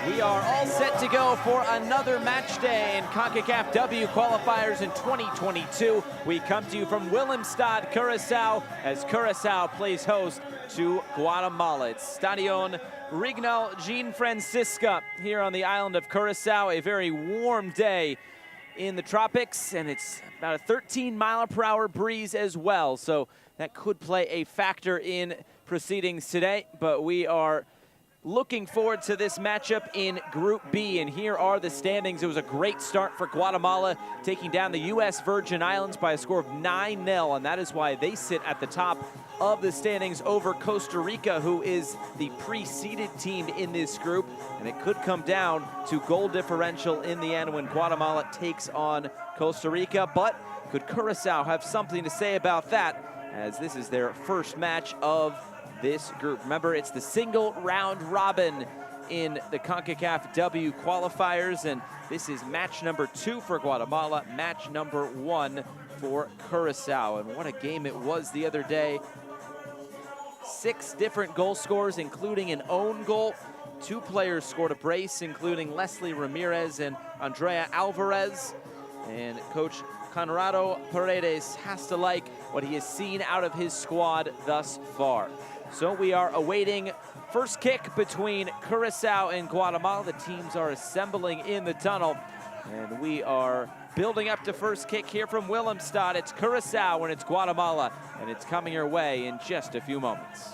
We are all set to go for another match day in ConcacafW qualifiers in 2022. We come to you from Willemstad, Curaçao, as Curaçao plays host to Guatemala. It's Stadion Rignaal Francisca here on the island of Curaçao. A very warm day in the tropics, and it's about a 13-mile-per-hour breeze as well. So that could play a factor in proceedings today, but we are looking forward to this matchup in Group B, and here are the standings. It was a great start for Guatemala, taking down the U.S. Virgin Islands by a score of 9-0, and that is why they sit at the top of the standings over Costa Rica, who is the preceded team in this group, and it could come down to goal differential in the end when Guatemala takes on Costa Rica. But could Curaçao have something to say about that, as this is their first match of this group? Remember, it's the single round robin in the CONCACAF-W qualifiers, and this is match number 2 for Guatemala, match number 1 for Curaçao. And what a game it was the other day. 6 different goal scorers, including an own goal. 2 players scored a brace, including Leslie Ramirez and Andrea Alvarez. And Coach Conrado Paredes has to like what he has seen out of his squad thus far. So we are awaiting first kick between Curaçao and Guatemala. The teams are assembling in the tunnel, and we are building up to first kick here from Willemstad. It's Curaçao and it's Guatemala, and it's coming your way in just a few moments.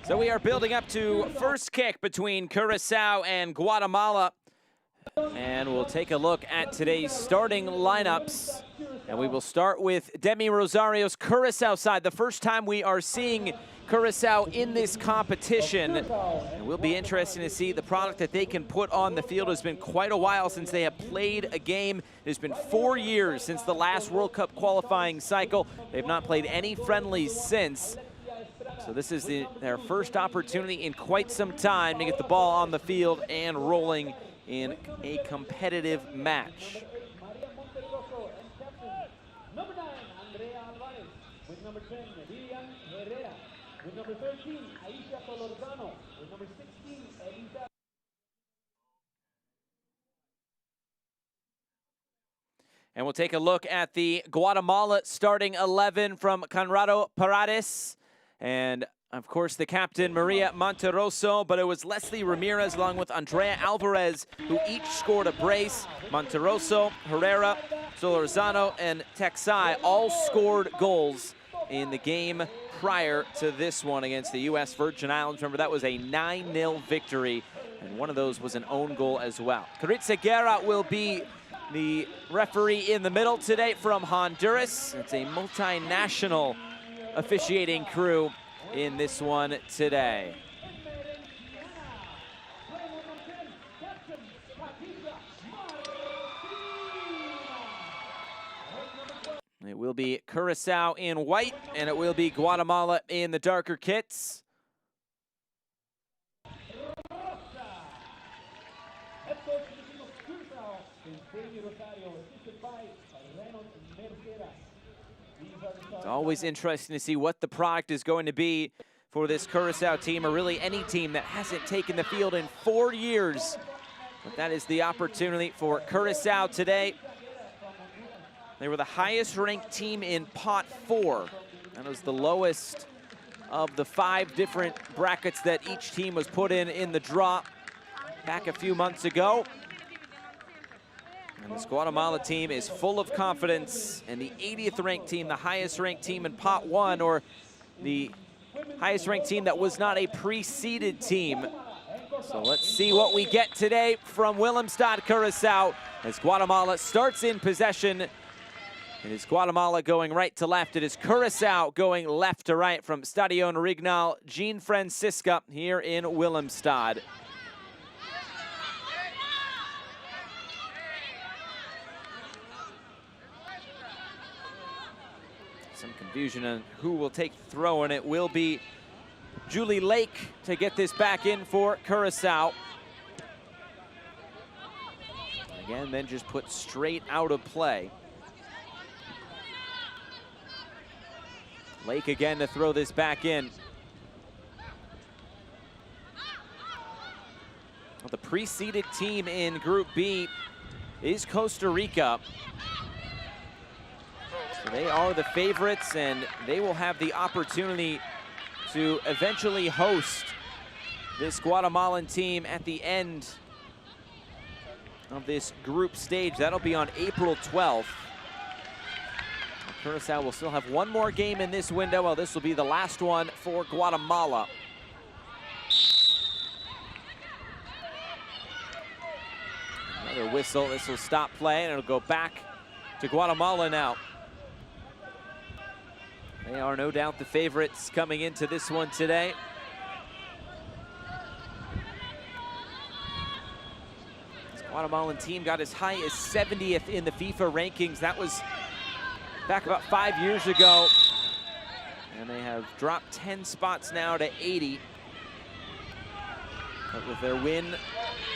So we are building up to first kick between Curaçao and Guatemala. And we'll take a look at today's starting lineups. And we will start with Demi Rosario's Curaçao side. The first time we are seeing Curaçao in this competition. And we'll be interested to see the product that they can put on the field. It's been quite a while since they have played a game. It's been 4 years since the last World Cup qualifying cycle. They've not played any friendlies since. So this is their first opportunity in quite some time to get the ball on the field and rolling in a competitive match. And we'll take a look at the Guatemala starting 11 from Conrado Paredes. And of course, the captain, Maria Monterroso, but it was Leslie Ramirez along with Andrea Alvarez who each scored a brace. Monterroso, Herrera, Solorzano, and Texai all scored goals in the game prior to this one against the U.S. Virgin Islands. Remember, that was a 9-0 victory, and one of those was an own goal as well. Caritza Guerra will be the referee in the middle today from Honduras. It's a multinational officiating crew in this one today. It will be Curaçao in white, and it will be Guatemala in the darker kits. It's always interesting to see what the product is going to be for this Curaçao team, or really any team that hasn't taken the field in 4 years. But that is the opportunity for Curaçao today. They were the highest ranked team in pot 4. That was the lowest of the 5 different brackets that each team was put in the draw back a few months ago. And this Guatemala team is full of confidence, and the 80th ranked team, the highest ranked team in pot 1, or the highest ranked team that was not a pre-seeded team. So let's see what we get today from Willemstad Curaçao as Guatemala starts in possession. It is Guatemala going right to left. It is Curaçao going left to right from Stadion Rignaal, Jean Francisca here in Willemstad. Some confusion on who will take the throw, and it will be Julie Lake to get this back in for Curaçao. Again, then just put straight out of play. Lake again to throw this back in. Well, the preceded team in Group B is Costa Rica. So they are the favorites, and they will have the opportunity to eventually host this Guatemalan team at the end of this group stage. That'll be on April 12th. Curaçao will still have one more game in this window. Well, this will be the last one for Guatemala. Another whistle. This will stop play, and it'll go back to Guatemala now. They are no doubt the favorites coming into this one today. This Guatemalan team got as high as 70th in the FIFA rankings. That was back about 5 years ago. And they have dropped 10 spots now to 80. But with their win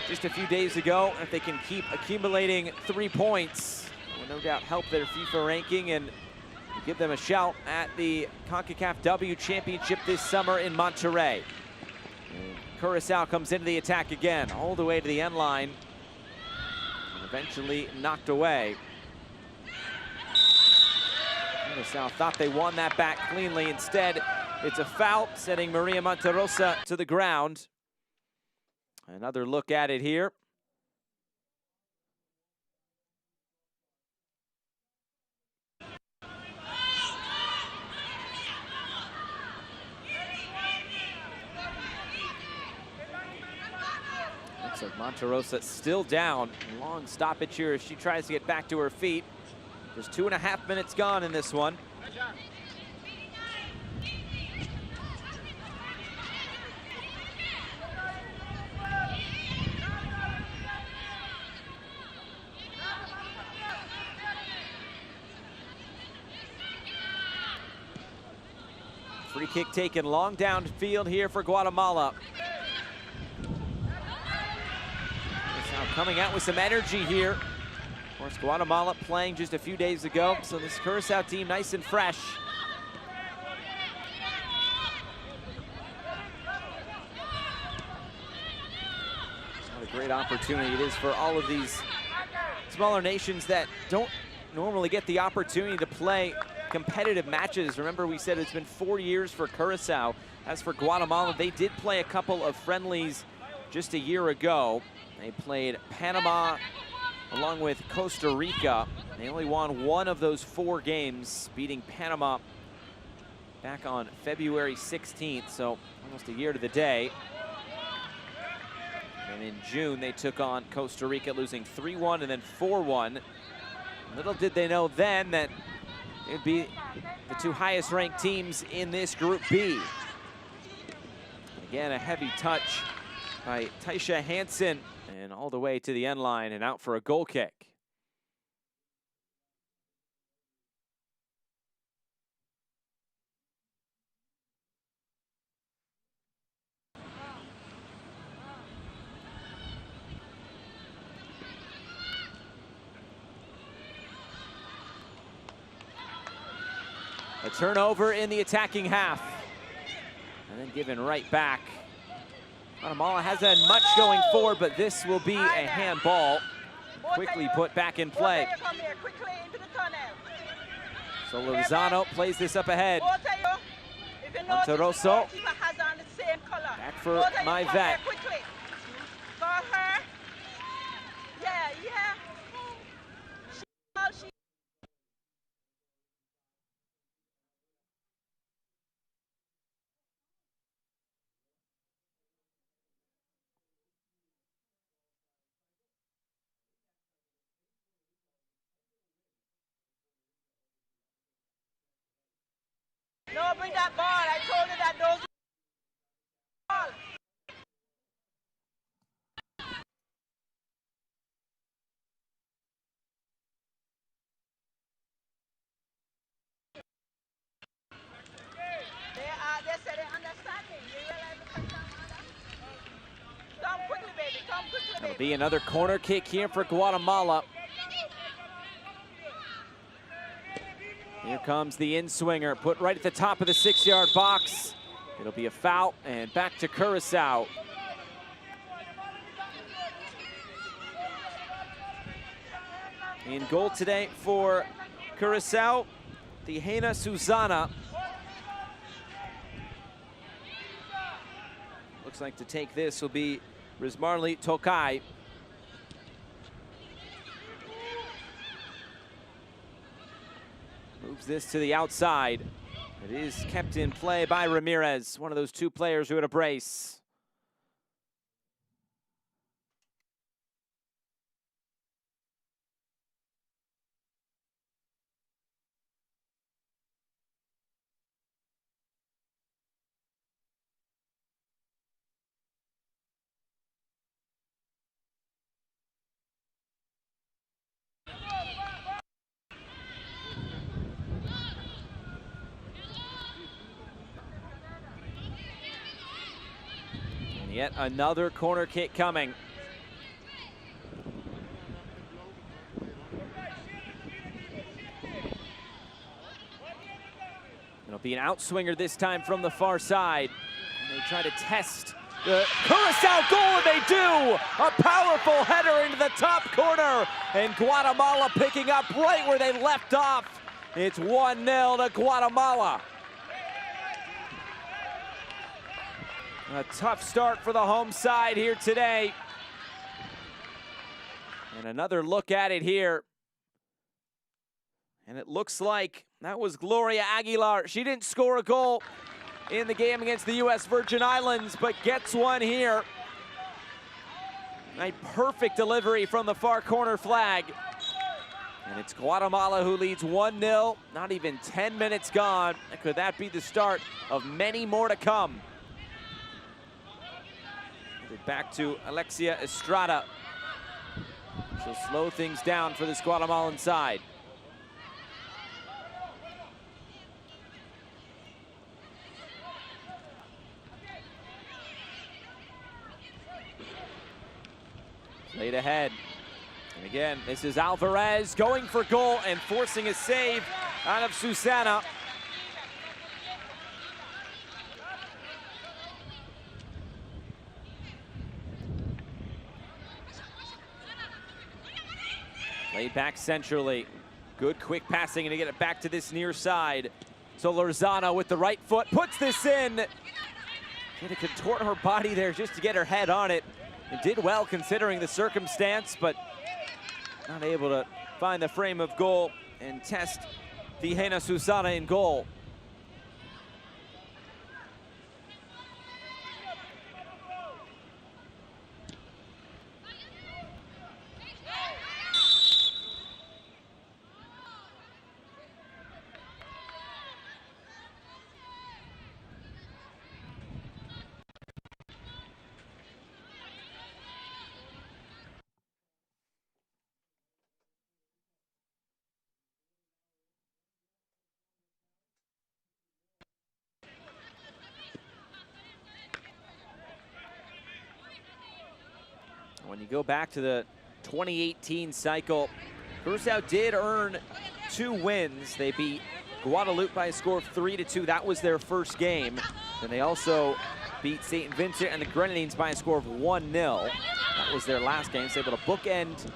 just a few days ago, if they can keep accumulating 3 points, it will no doubt help their FIFA ranking and give them a shout at the ConcacafW Championship this summer in Monterrey. And Curaçao comes into the attack again, all the way to the end line, and eventually knocked away. Curaçao thought they won that back cleanly. Instead, it's a foul, sending Maria Monterrosa to the ground. Another look at it here. So Monterosa still down. Long stoppage here as she tries to get back to her feet. There's 2.5 minutes gone in this one. Free kick taken long downfield here for Guatemala. Now coming out with some energy here. Of course, Guatemala playing just a few days ago, so this Curaçao team nice and fresh. What a great opportunity it is for all of these smaller nations that don't normally get the opportunity to play competitive matches. Remember, we said it's been 4 years for Curaçao. As for Guatemala, they did play a couple of friendlies just a year ago. They played Panama along with Costa Rica. They only won one of those 4 games, beating Panama back on February 16th, so almost a year to the day. And in June, they took on Costa Rica, losing 3-1 and then 4-1. Little did they know then that it would be the 2 highest ranked teams in this Group B. Again, a heavy touch by Taisha Hansen, and all the way to the end line and out for a goal kick. A turnover in the attacking half, and then given right back. Guatemala hasn't had much going forward, but this will be a handball. Quickly put back in play. So Lozano plays this up ahead. Monterosa back for my vet. No, bring that ball. I told her that those ball. They said they understand me. You realize the come quickly, baby. Come quickly, baby. It'll be another corner kick here for Guatemala. Here comes the in-swinger, put right at the top of the 6-yard box. It'll be a foul, and back to Curaçao. In goal today for Curaçao, the Hena Susana. Looks like to take this will be Rizmarli Tokai. Moves this to the outside. It is kept in play by Ramirez, one of those 2 players who had a brace. Yet another corner kick coming. It'll be an outswinger this time from the far side. And they try to test the Curaçao goal, and they do! A powerful header into the top corner, and Guatemala picking up right where they left off. It's 1-0 to Guatemala. A tough start for the home side here today. And another look at it here. And it looks like that was Gloria Aguilar. She didn't score a goal in the game against the U.S. Virgin Islands, but gets one here. A perfect delivery from the far corner flag. And it's Guatemala who leads 1-0. Not even 10 minutes gone. Could that be the start of many more to come? Back to Alexia Estrada. She'll slow things down for this Guatemalan side. Played ahead. And again, this is Alvarez going for goal and forcing a save out of Susana. Played back centrally. Good quick passing and to get it back to this near side. So Lozano with the right foot puts this in. Had to contort her body there just to get her head on it. It did well considering the circumstance, but not able to find the frame of goal and test Vijena Susana in goal. When you go back to the 2018 cycle, Curaçao did earn 2 wins. They beat Guadalupe by a score of 3-2. That was their first game. And they also beat St. Vincent and the Grenadines by a score of 1-0. That was their last game. So able to bookend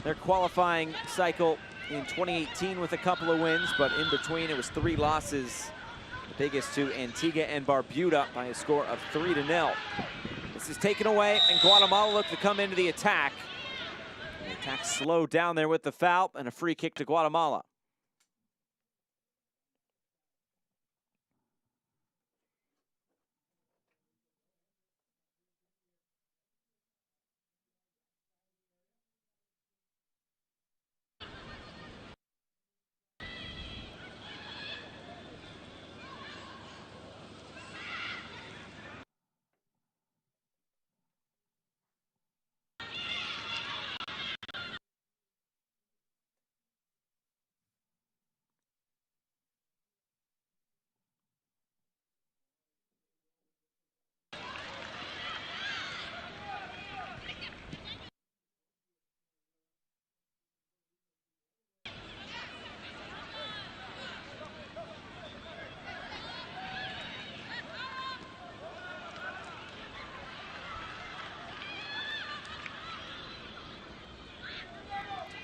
their qualifying cycle in 2018 with a couple of wins, but in between it was 3 losses. The biggest to Antigua and Barbuda by a score of 3-0. This is taken away, and Guatemala look to come into the attack. The attack slowed down there with the foul, and a free kick to Guatemala.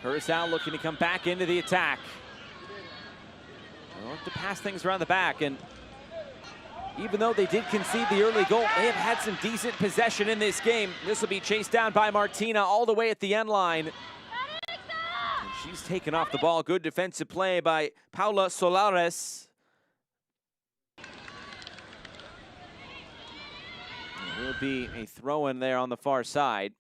Curaçao looking to come back into the attack. They look to pass things around the back, and even though they did concede the early goal, they have had some decent possession in this game. This will be chased down by Martina all the way at the end line. And she's taken off the ball. Good defensive play by Paula Solares. There will be a throw-in there on the far side.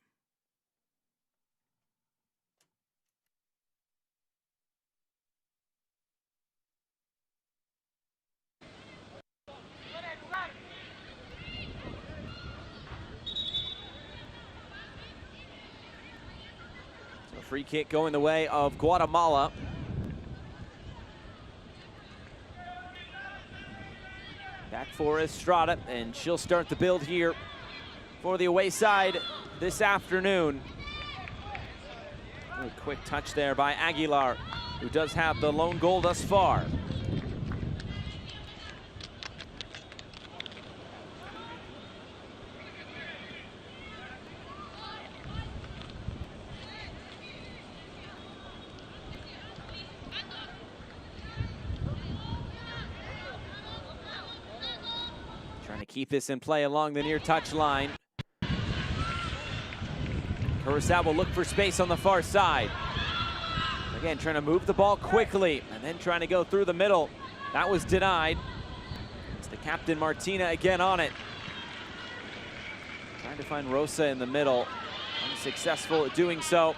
Free kick going the way of Guatemala. Back for Estrada, and she'll start the build here for the away side this afternoon. A quick touch there by Aguilar, who does have the lone goal thus far. Keep this in play along the near touch line. Curaçao will look for space on the far side. Again, trying to move the ball quickly and then trying to go through the middle. That was denied. It's the captain Martina again on it. Trying to find Rosa in the middle. successful at doing so.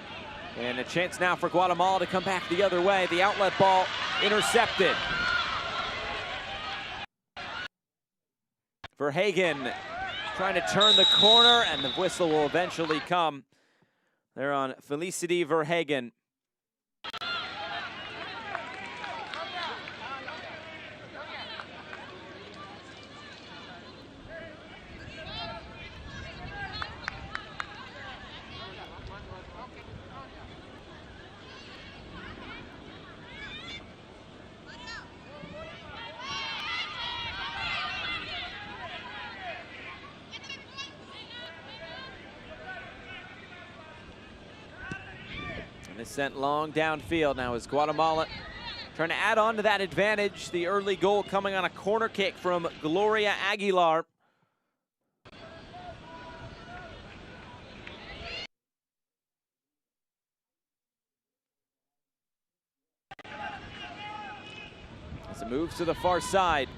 And a chance now for Guatemala to come back the other way. The outlet ball intercepted. Verhagen trying to turn the corner, and the whistle will eventually come. They're on Felicity Verhagen. And it's sent long downfield now as Guatemala trying to add on to that advantage. The early goal coming on a corner kick from Gloria Aguilar. As it moves to the far side,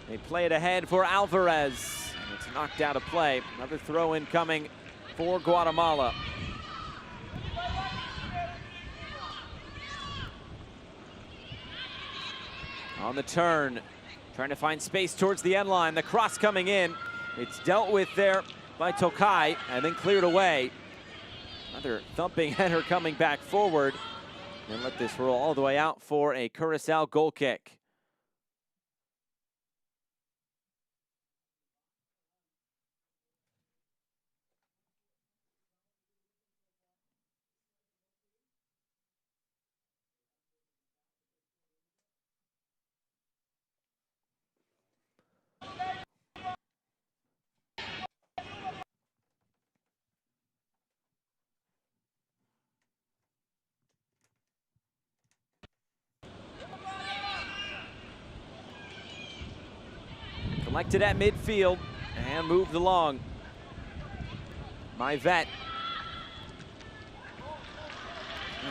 they play it ahead for Alvarez. And it's knocked out of play. Another throw in coming for Guatemala. On the turn, trying to find space towards the end line. The cross coming in. It's dealt with there by Tokai and then cleared away. Another thumping header coming back forward. And let this roll all the way out for a Curaçao goal kick. Collected at midfield and moved along. Myvet.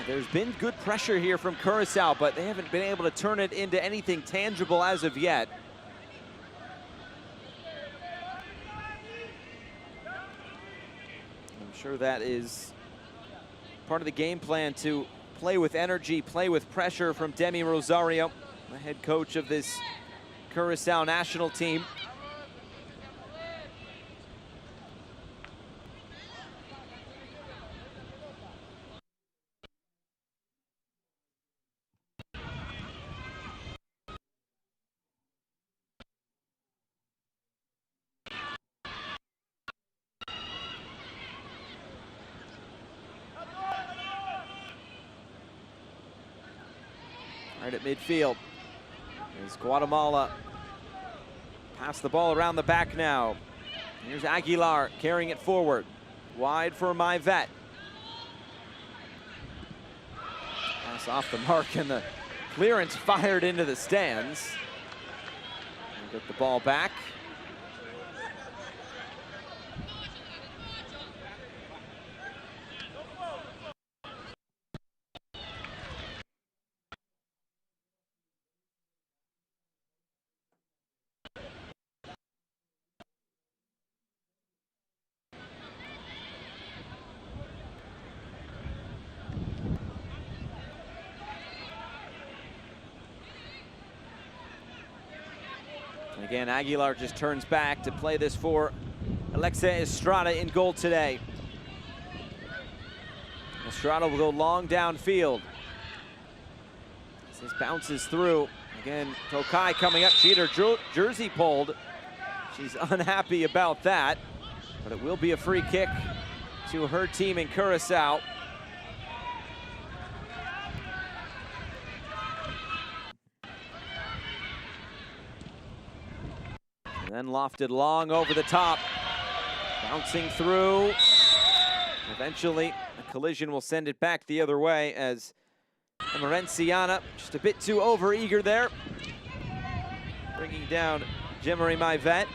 There's been good pressure here from Curaçao, but they haven't been able to turn it into anything tangible as of yet. I'm sure that is part of the game plan, to play with energy, play with pressure from Demi Rosario, the head coach of this Curaçao national team. Right at midfield is Guatemala. Pass the ball around the back now. Here's Aguilar carrying it forward. Wide for Myvet. Pass off the mark and the clearance fired into the stands. And get the ball back. Again, Aguilar just turns back to play this for Alexa Estrada in goal today. Estrada will go long downfield. As this bounces through. Again, Tokai coming up. She had her jersey pulled. She's unhappy about that, but it will be a free kick to her team in Curaçao. And then lofted long over the top. Bouncing through. Eventually, a collision will send it back the other way as Emerenciana just a bit too over-eager there. Bringing down Jemery Myvet.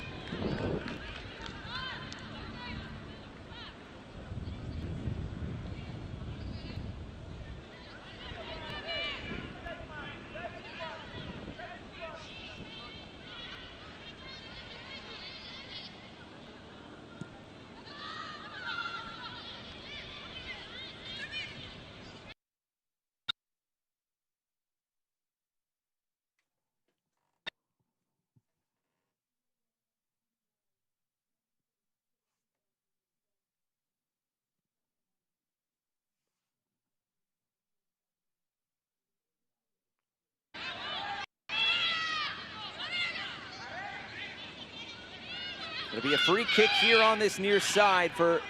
It'll be a free kick here on this near side for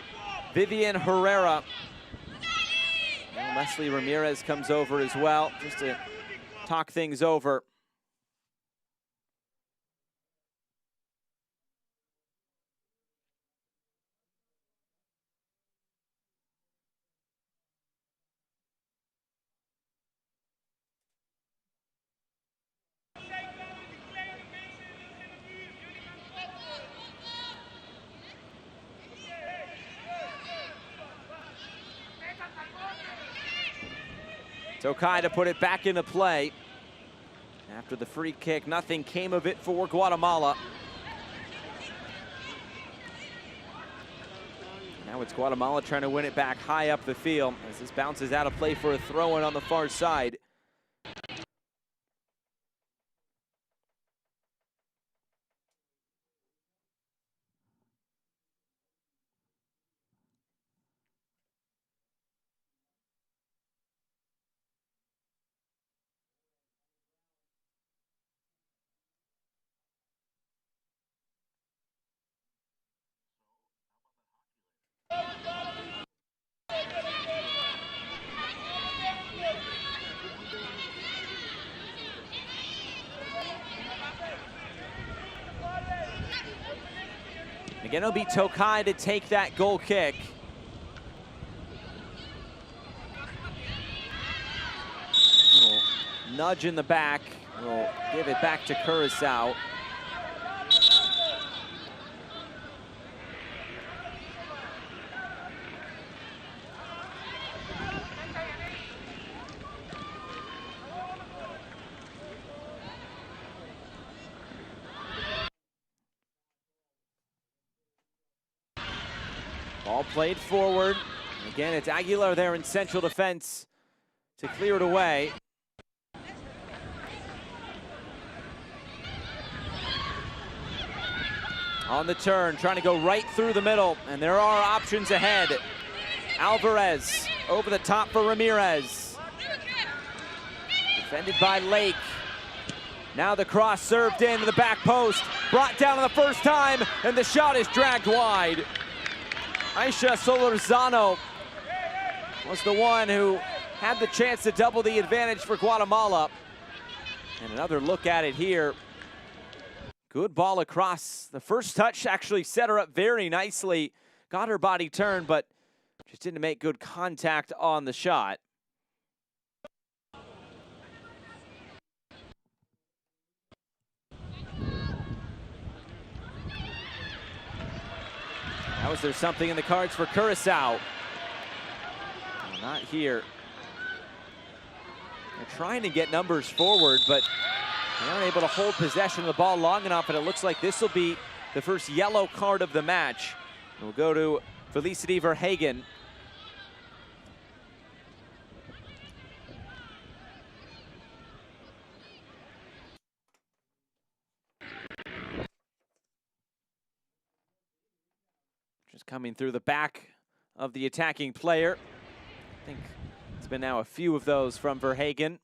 Vivian Herrera. And Leslie Ramirez comes over as well, just to talk things over. Tokai to put it back into play. After the free kick, nothing came of it for Guatemala. Now it's Guatemala trying to win it back high up the field as this bounces out of play for a throw-in on the far side. Again, it'll be Tokai to take that goal kick. Little nudge in the back. We'll give it back to Curaçao. Ball played forward. Again, it's Aguilar there in central defense to clear it away. On the turn, trying to go right through the middle, and there are options ahead. Alvarez over the top for Ramirez. Defended by Lake. Now the cross served into the back post, brought down on the first time, and the shot is dragged wide. Aisha Solorzano was the one who had the chance to double the advantage for Guatemala. And another look at it here. Good ball across. The first touch actually set her up very nicely. Got her body turned, but just didn't make good contact on the shot. Now, is there something in the cards for Curaçao? Well, not here. They're trying to get numbers forward, but they aren't able to hold possession of the ball long enough, and it looks like this will be the first yellow card of the match. We'll go to Felicity Verhagen. Just coming through the back of the attacking player. I think it's been now a few of those from Verhagen.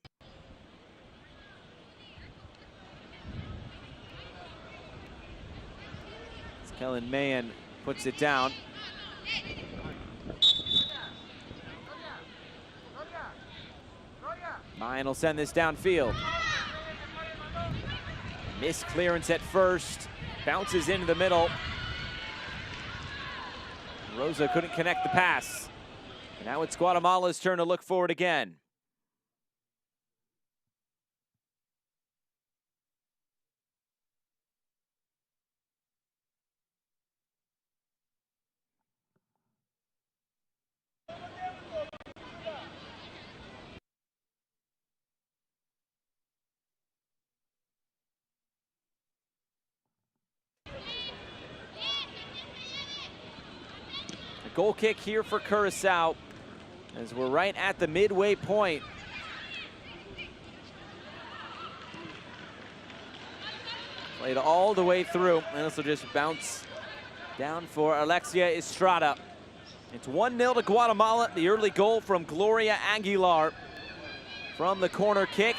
As Kellen Mahan puts it down. Mahan will send this downfield. Missed clearance at first. Bounces into the middle. Rosa couldn't connect the pass. And now it's Guatemala's turn to look forward again. Goal kick here for Curaçao as we're right at the midway point. Played all the way through, and this will just bounce down for Alexia Estrada. It's 1-0 to Guatemala. The early goal from Gloria Aguilar from the corner kick.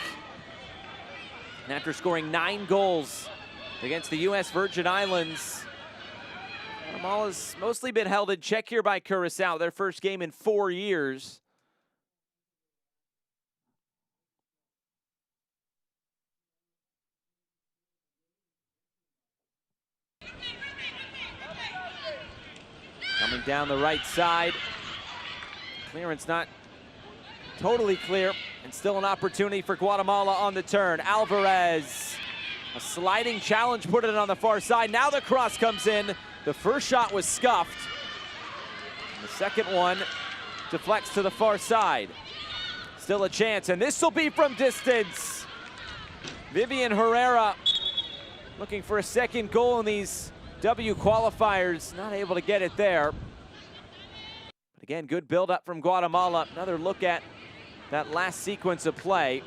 And after scoring 9 goals against the U.S. Virgin Islands Guatemala's mostly been held in check here by Curaçao, their first game in 4 years. Coming down the right side. Clearance not totally clear, and still an opportunity for Guatemala on the turn. Alvarez, a sliding challenge, put it on the far side. Now the cross comes in. The first shot was scuffed. The second one deflects to the far side. Still a chance, and this will be from distance. Vivian Herrera looking for a second goal in these W qualifiers, not able to get it there. But again, good build-up from Guatemala. Another look at that last sequence of play.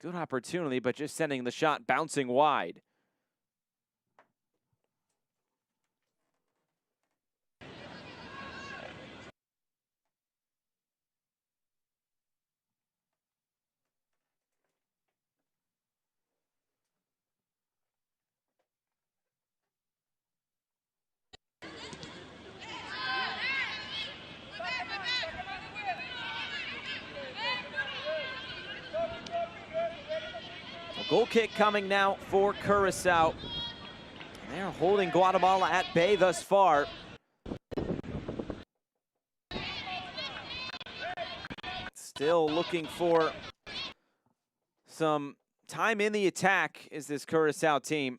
Good opportunity, but just sending the shot bouncing wide. Goal kick coming now for Curaçao. They're holding Guatemala at bay thus far. Still looking for some time in the attack is this Curaçao team.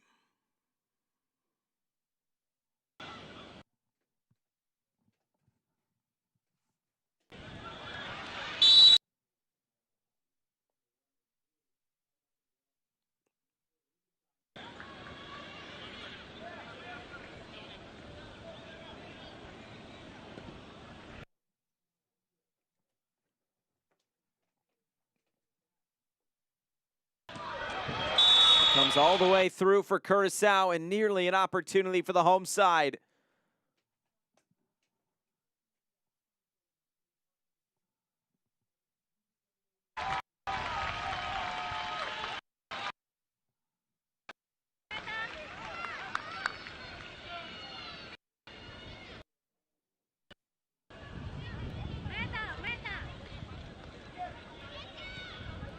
Comes all the way through for Curaçao and nearly an opportunity for the home side.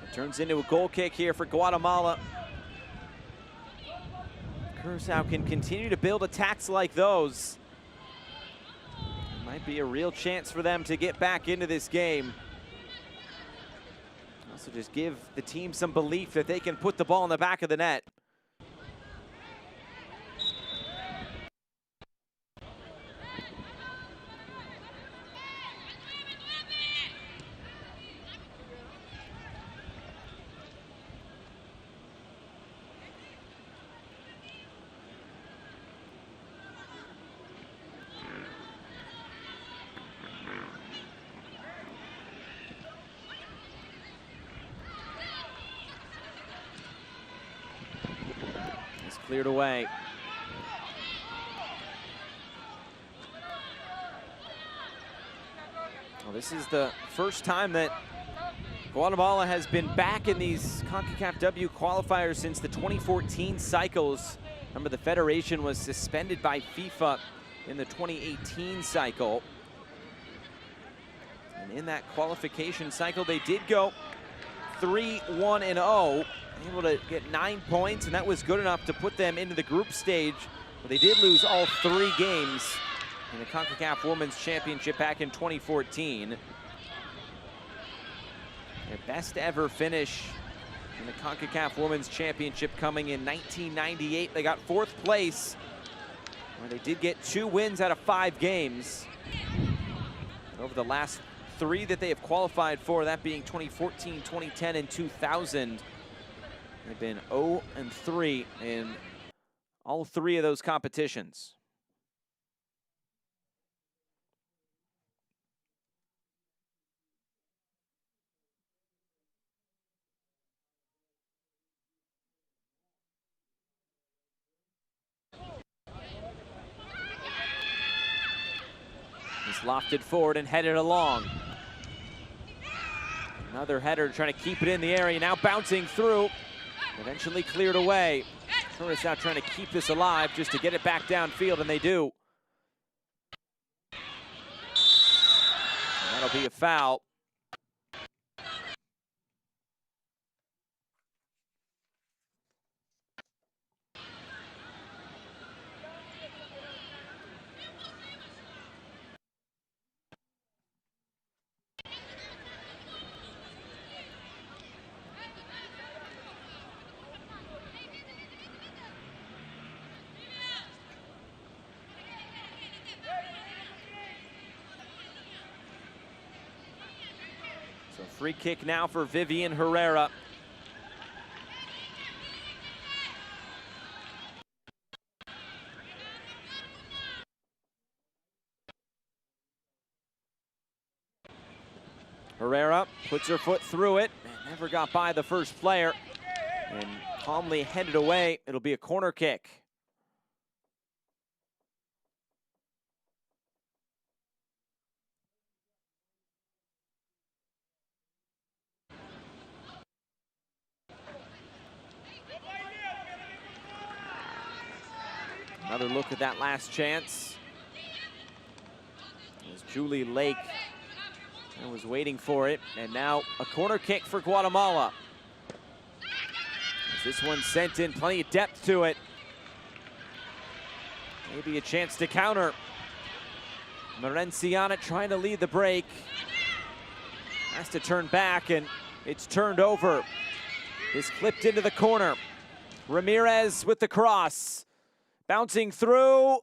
It turns into a goal kick here for Guatemala. Curaçao can continue to build attacks like those. It might be a real chance for them to get back into this game. Also just give the team some belief that they can put the ball in the back of the net. Cleared away. Well, this is the first time that Guatemala has been back in these CONCACAF qualifiers since the 2014 cycles. Remember, the federation was suspended by FIFA in the 2018 cycle. And in that qualification cycle, they did go 3-1-0. Able to get 9 points, and that was good enough to put them into the group stage. But they did lose all 3 games in the CONCACAF Women's Championship back in 2014. Their best ever finish in the CONCACAF Women's Championship coming in 1998. They got 4th place, where they did get 2 wins out of 5 games. And over the last 3 that they have qualified for, that being 2014, 2010, and 2000, they've been 0-3 in all 3 of those competitions. He's lofted forward and headed along. Another header trying to keep it in the area, now bouncing through. Eventually cleared away. Curaçao trying to keep this alive just to get it back downfield, and they do. And that'll be a foul. So free kick now for Vivian Herrera. Herrera puts her foot through it and never got by the first player and calmly headed away. It'll be a corner kick. Another look at that last chance. As Julie Lake was waiting for it, and now a corner kick for Guatemala. As this one sent in, plenty of depth to it. Maybe a chance to counter. Merenciana trying to lead the break. Has to turn back, and it's turned over. It's clipped into the corner. Ramirez with the cross. Bouncing through.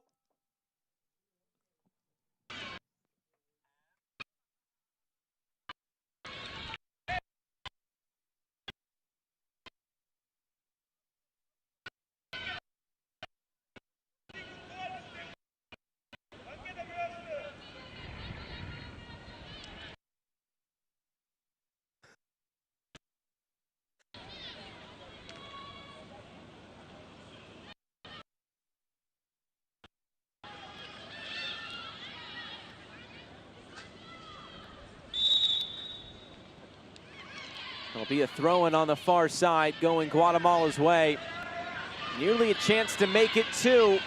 There'll be a throw-in on the far side going Guatemala's way. Nearly a chance to make it two.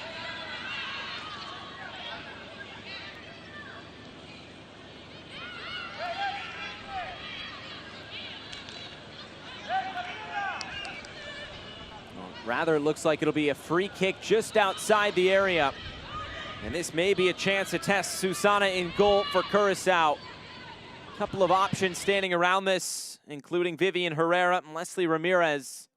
Rather, it looks like it'll be a free kick just outside the area. And this may be a chance to test Susana in goal for Curaçao. A couple of options standing around this, including Vivian Herrera and Leslie Ramirez.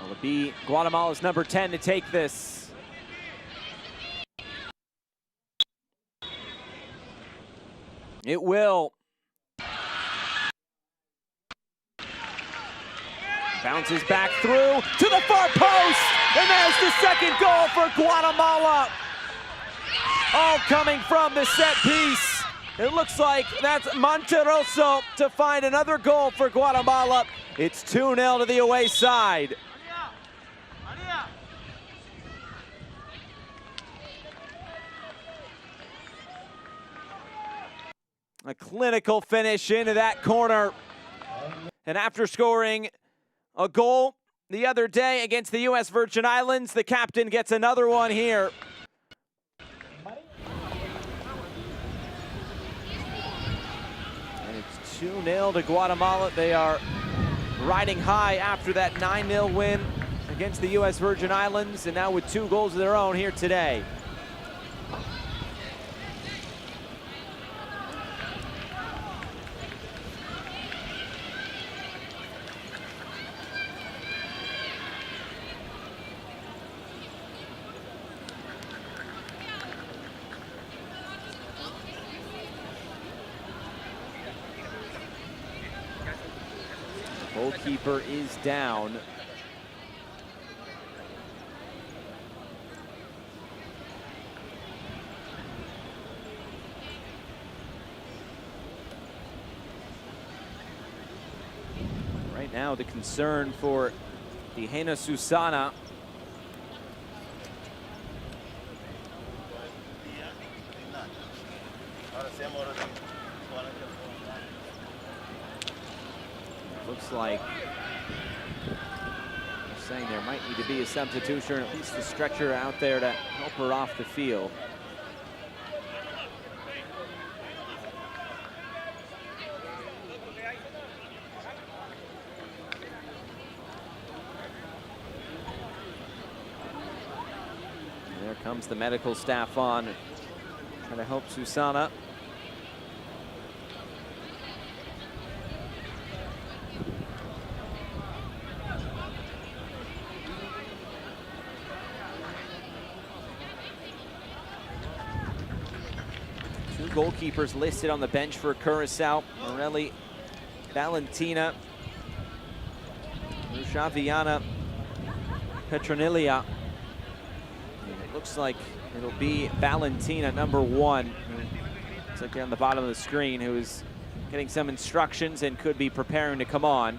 Will be Guatemala's number 10 to take this. It will. Bounces back through to the far post, and there's the second goal for Guatemala. All coming from the set piece. It looks like that's Monterroso to find another goal for Guatemala. It's 2-0 to the away side. A clinical finish into that corner. And after scoring a goal the other day against the U.S. Virgin Islands, the captain gets another one here. And it's 2-0 to Guatemala. They are riding high after that 9-0 win against the U.S. Virgin Islands, and now with 2 goals of their own here today. Goalkeeper is down. Now the concern for Hijena Susana. Looks like they're saying there might need to be a substitution, or at least a stretcher out there to help her off the field. And there comes the medical staff on, trying to help Susana. Goalkeepers listed on the bench for Curaçao: Morelli, Valentina, Rushaviana, Petronilia. It looks like it'll be Valentina, number 1. Looks like they're on the bottom of the screen, who is getting some instructions and could be preparing to come on.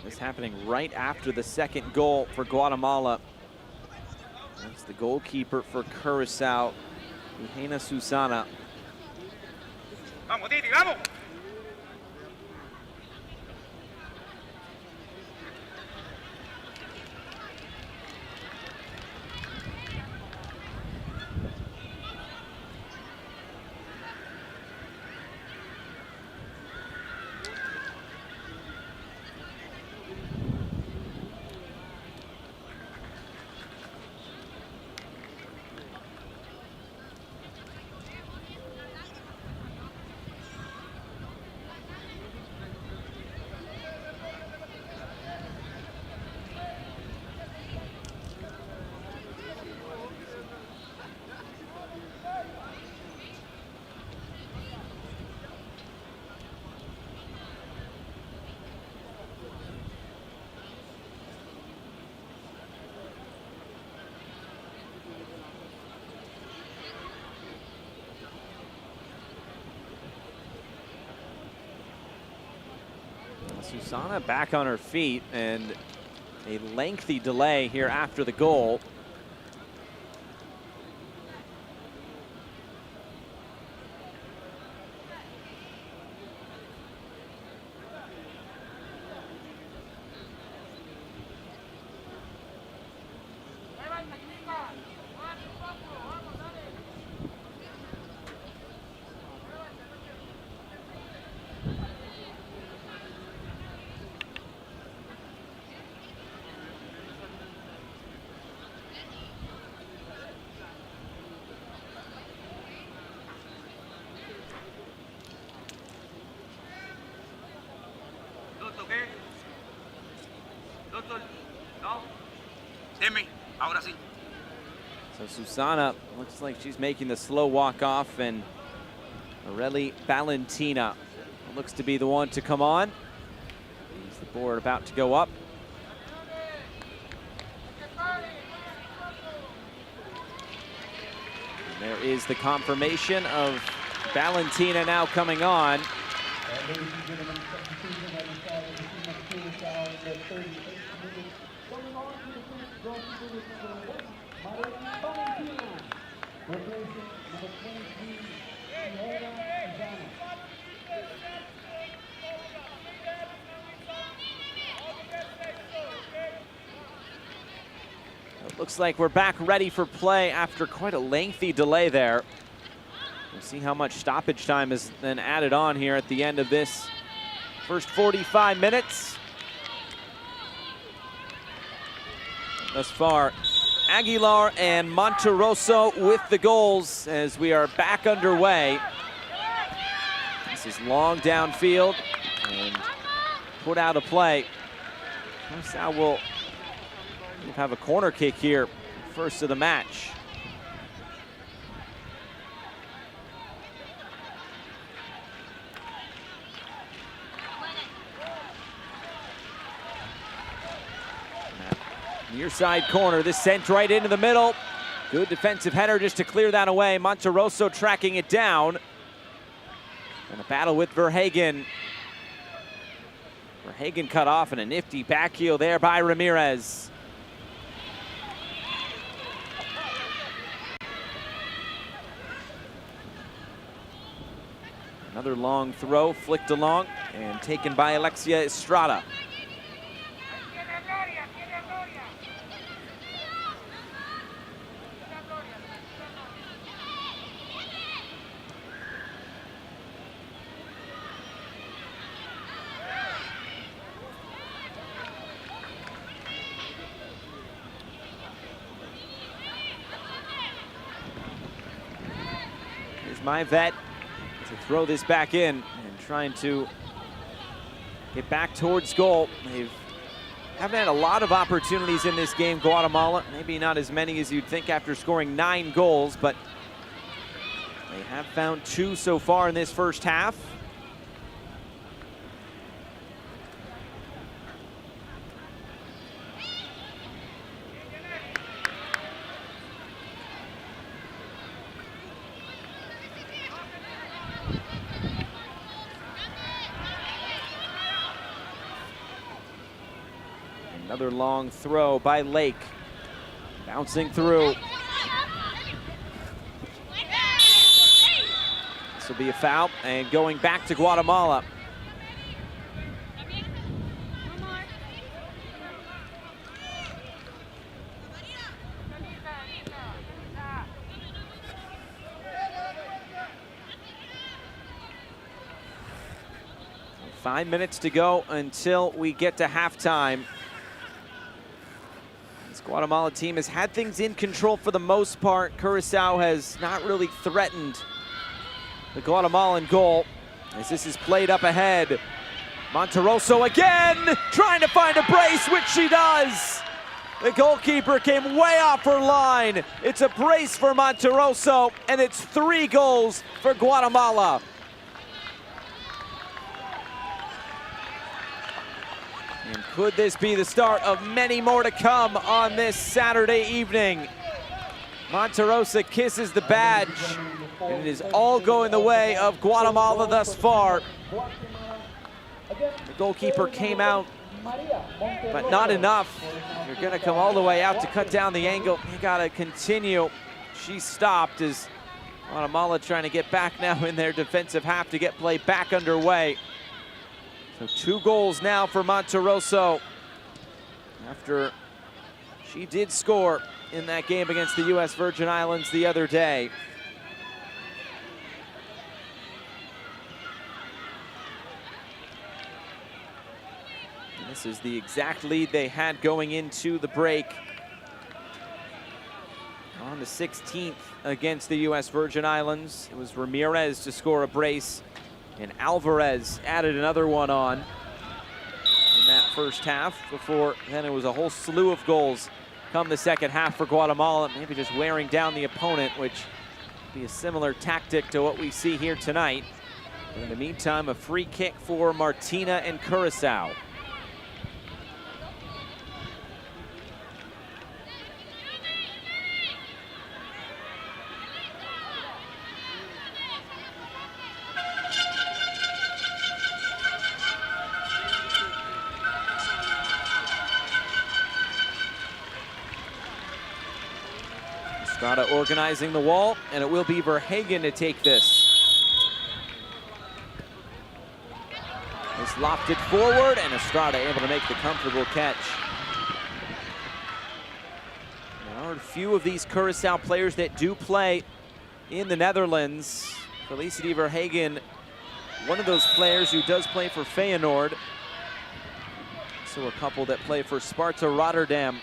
This happening right after the second goal for Guatemala. That's the goalkeeper for Curaçao, Hijena Susana. Vamos, Titi, vamos. Susana back on her feet, and a lengthy delay here after the goal. So Susana looks like she's making the slow walk off, and Morelli Valentina looks to be the one to come on. Is the board about to go up? And there is the confirmation of Valentina now coming on. It looks like we're back ready for play after quite a lengthy delay there. We'll see how much stoppage time is then added on here at the end of this first 45 minutes. Thus far, Aguilar and Monterroso with the goals as we are back underway. This is long downfield and put out of play. Curaçao will have a corner kick here, first of the match. Near side corner, this sent right into the middle. Good defensive header just to clear that away. Monterroso tracking it down. And a battle with Verhagen. Verhagen cut off, and a nifty back heel there by Ramirez. Another long throw, flicked along, and taken by Alexia Estrada. Here's my vet to throw this back in and trying to get back towards goal. They haven't had a lot of opportunities in this game, Guatemala. Maybe not as many as you'd think after scoring 9 goals, but they have found 2 so far in this first half. Another long throw by Lake, bouncing through. This will be a foul, and going back to Guatemala. So 5 minutes to go until we get to halftime. This Guatemala team has had things in control for the most part. Curaçao has not really threatened the Guatemalan goal as this is played up ahead. Monterroso again, trying to find a brace, which she does. The goalkeeper came way off her line. It's a brace for Monterroso, and it's 3 goals for Guatemala. And could this be the start of many more to come on this Saturday evening? Monterroso kisses the badge, and it is all going the way of Guatemala thus far. The goalkeeper came out, but not enough. You're gonna come all the way out to cut down the angle. You gotta continue. She stopped as Guatemala trying to get back now in their defensive half to get play back underway. So 2 goals now for Monterroso after she did score in that game against the U.S. Virgin Islands the other day. And this is the exact lead they had going into the break on the 16th against the U.S. Virgin Islands. It was Ramirez to score a brace, and Alvarez added another one on in that first half. Before then, it was a whole slew of goals come the second half for Guatemala, maybe just wearing down the opponent, which would be a similar tactic to what we see here tonight. But in the meantime, a free kick for Martina and Curaçao. Estrada organizing the wall, and it will be Verhagen to take this. It's lofted forward, and Estrada able to make the comfortable catch. There are a few of these Curaçao players that do play in the Netherlands. Felicity Verhagen, one of those players who does play for Feyenoord. So a couple that play for Sparta Rotterdam.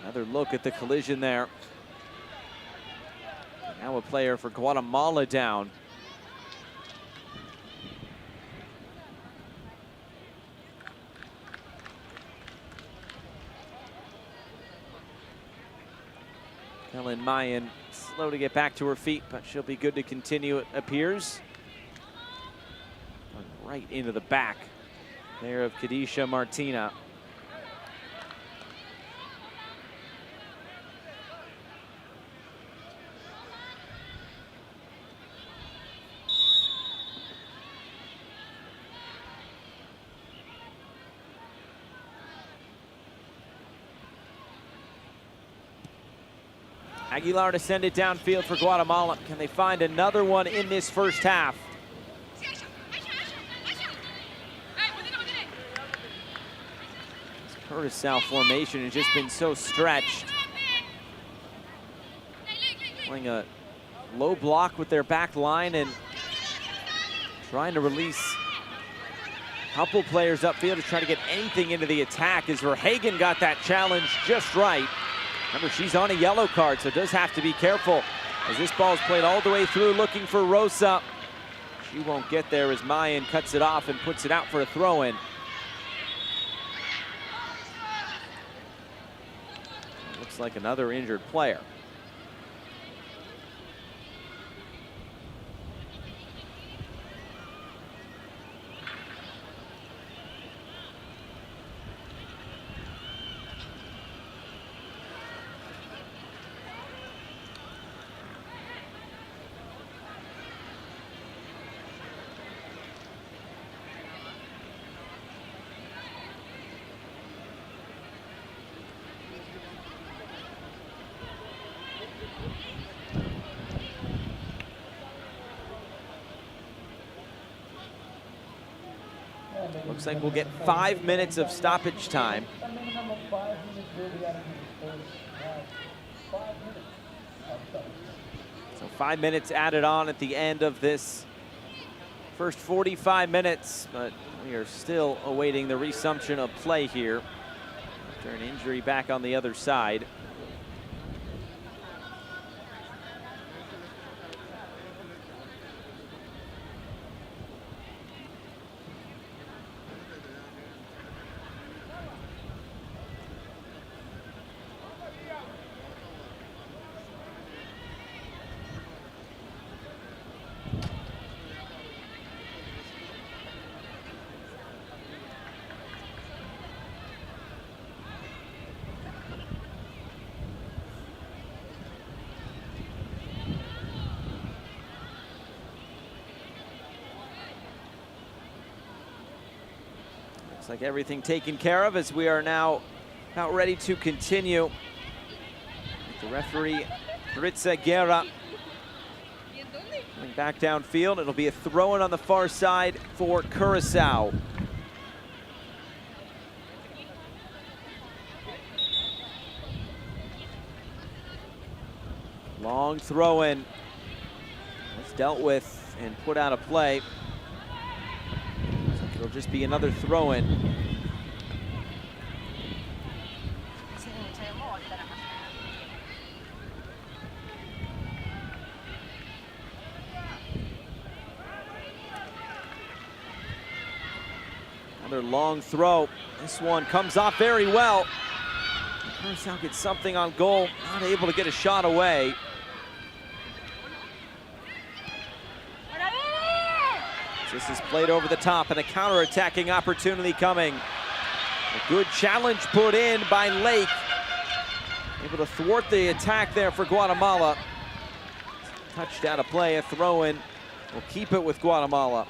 Another look at the collision there. Now a player for Guatemala down. Helen Mayen slow to get back to her feet, but she'll be good to continue, it appears. Right into the back there of Kadisha Martina. Aguilar to send it downfield for Guatemala. Can they find another one in this first half? This Curaçao formation has just been so stretched. Playing a low block with their back line and trying to release a couple players upfield to try to get anything into the attack, as Verhagen got that challenge just right. Remember, she's on a yellow card, so does have to be careful as this ball is played all the way through, looking for Rosa. She won't get there as Mayen cuts it off and puts it out for a throw-in. Looks like another injured player. Looks like we'll get 5 minutes of stoppage time. So 5 minutes added on at the end of this first 45 minutes, but we are still awaiting the resumption of play here after an injury back on the other side. Looks like everything taken care of as we are now about ready to continue. With the referee, Maritza Guerra, coming back downfield. It'll be a throw-in on the far side for Curaçao. Long throw-in. That's dealt with and put out of play. It'll just be another throw-in. Another long throw. This one comes off very well. Curaçao gets something on goal, not able to get a shot away. This is played over the top and a counter-attacking opportunity coming. A good challenge put in by Lake. Able to thwart the attack there for Guatemala. Touched out of play, a throw-in. We'll keep it with Guatemala.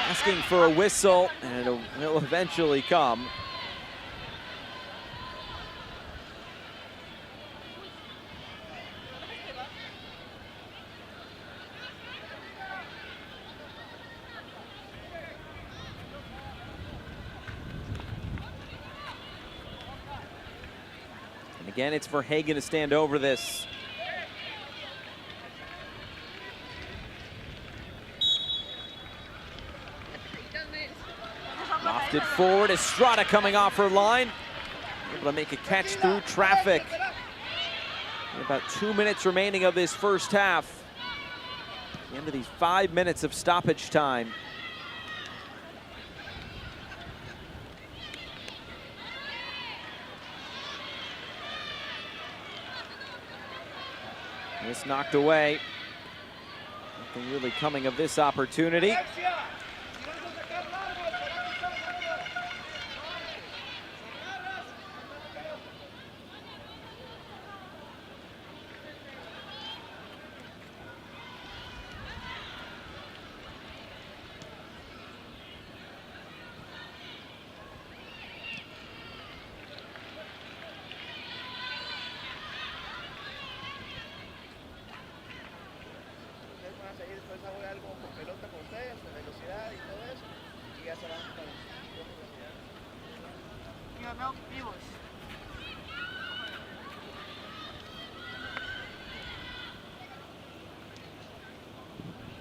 Asking for a whistle, and it will eventually come. Again, it's Verhagen to stand over this. Lofted forward, Estrada coming off her line. able to make a catch through traffic. About 2 minutes remaining of this first half. The end of these 5 minutes of stoppage time. This knocked away. Nothing really coming of this opportunity.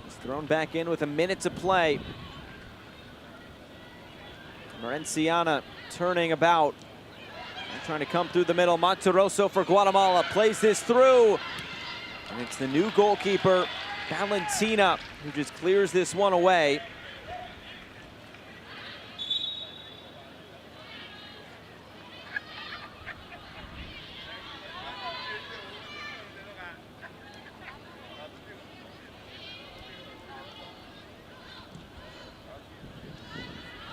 He's thrown back in with a minute to play. Morenciana turning about. Trying to come through the middle. Monterroso for Guatemala plays this through. And it's the new goalkeeper, Valentina, who just clears this one away.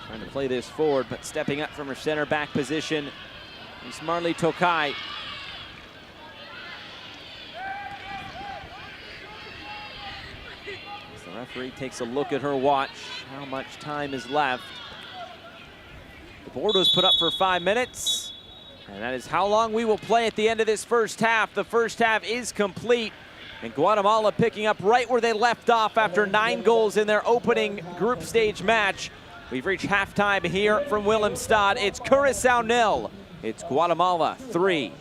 Trying to play this forward, but stepping up from her center back position is Marley Tokai. As the referee takes a look at her watch, how much time is left. The board was put up for 5 minutes, and that is how long we will play at the end of this first half. The first half is complete, and Guatemala picking up right where they left off after 9 goals in their opening group stage match. We've reached halftime here from Willemstad. It's Curaçao 0. It's Guatemala 3.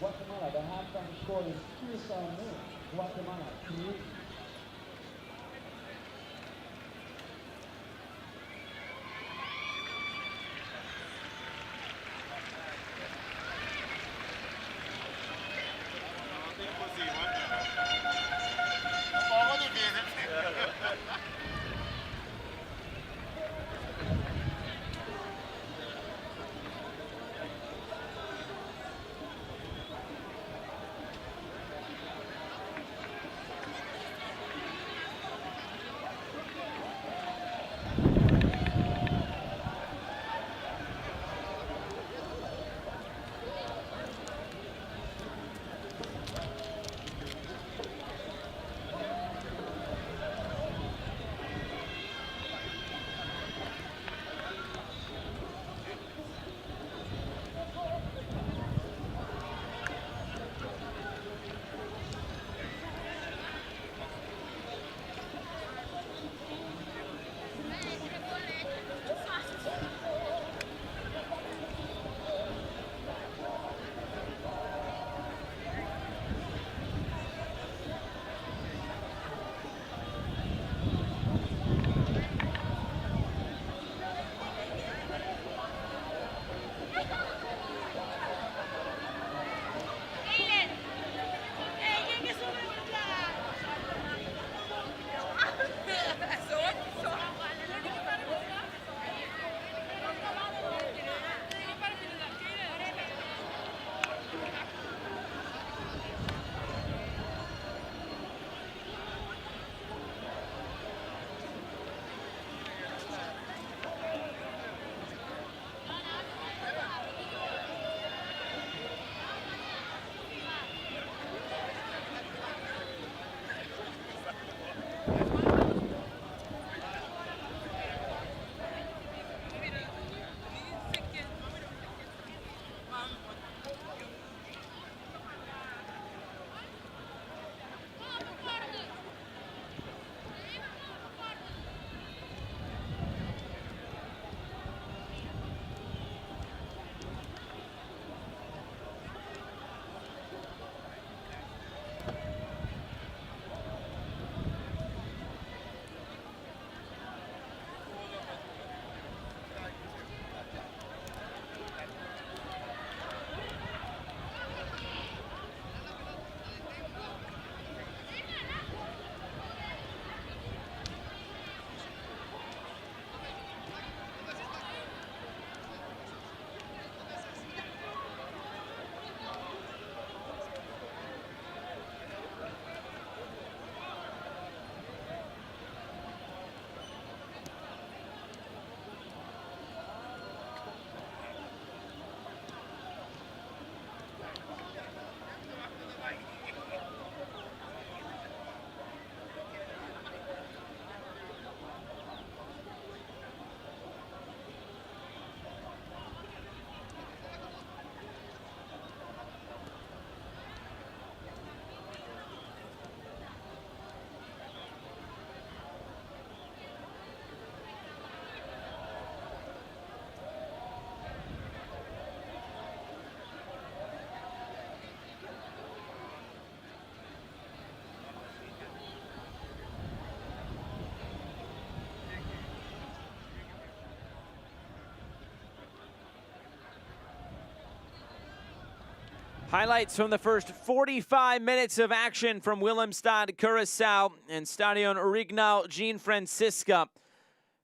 Highlights from the first 45 minutes of action from Willemstad, Curaçao, and Stadion Rignaal, Francisca.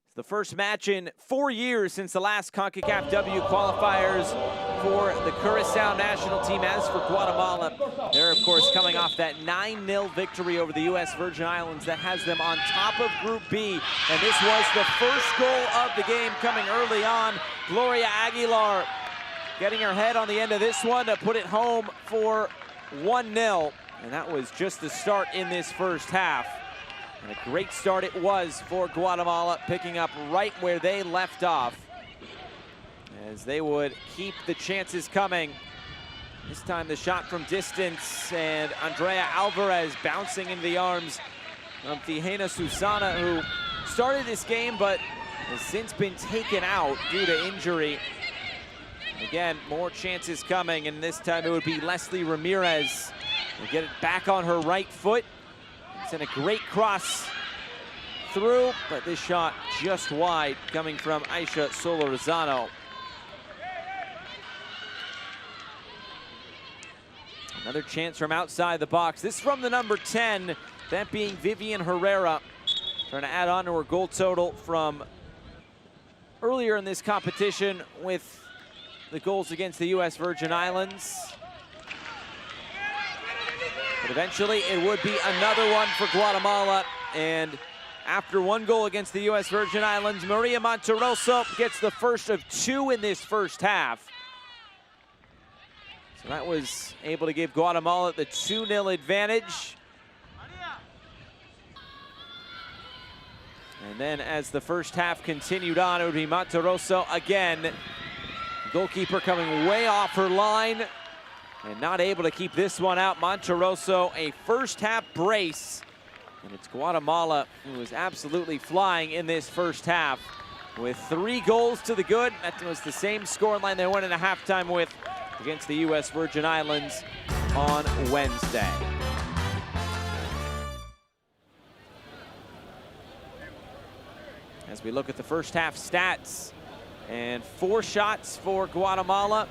It's the first match in 4 years since the last ConcacafW qualifiers for the Curaçao national team. As for Guatemala, they're of course coming off that 9-0 victory over the U.S. Virgin Islands that has them on top of Group B. And this was the first goal of the game coming early on. Gloria Aguilar getting her head on the end of this one to put it home for 1-0. And that was just the start in this first half. And a great start it was for Guatemala, picking up right where they left off, as they would keep the chances coming. This time the shot from distance, and Andrea Alvarez bouncing into the arms of Tijena Susana, who started this game but has since been taken out due to injury. Again, more chances coming, and this time it would be Leslie Ramirez to get it back on her right foot. It's in a great cross through, but this shot just wide, coming from Aisha Solorzano. Another chance from outside the box. This from the number 10, that being Vivian Herrera, trying to add on to her goal total from earlier in this competition with the goals against the U.S. Virgin Islands. But eventually it would be another one for Guatemala. And after one goal against the U.S. Virgin Islands, Maria Monterroso gets the first of 2 in this first half. So that was able to give Guatemala the 2-0 advantage. And then as the first half continued on, it would be Monterroso again. Goalkeeper coming way off her line and not able to keep this one out. Monterroso, a first half brace. And it's Guatemala who was absolutely flying in this first half with 3 goals to the good. That was the same scoreline they went into halftime with against the U.S. Virgin Islands on Wednesday. As we look at the first half stats, and 4 shots for Guatemala,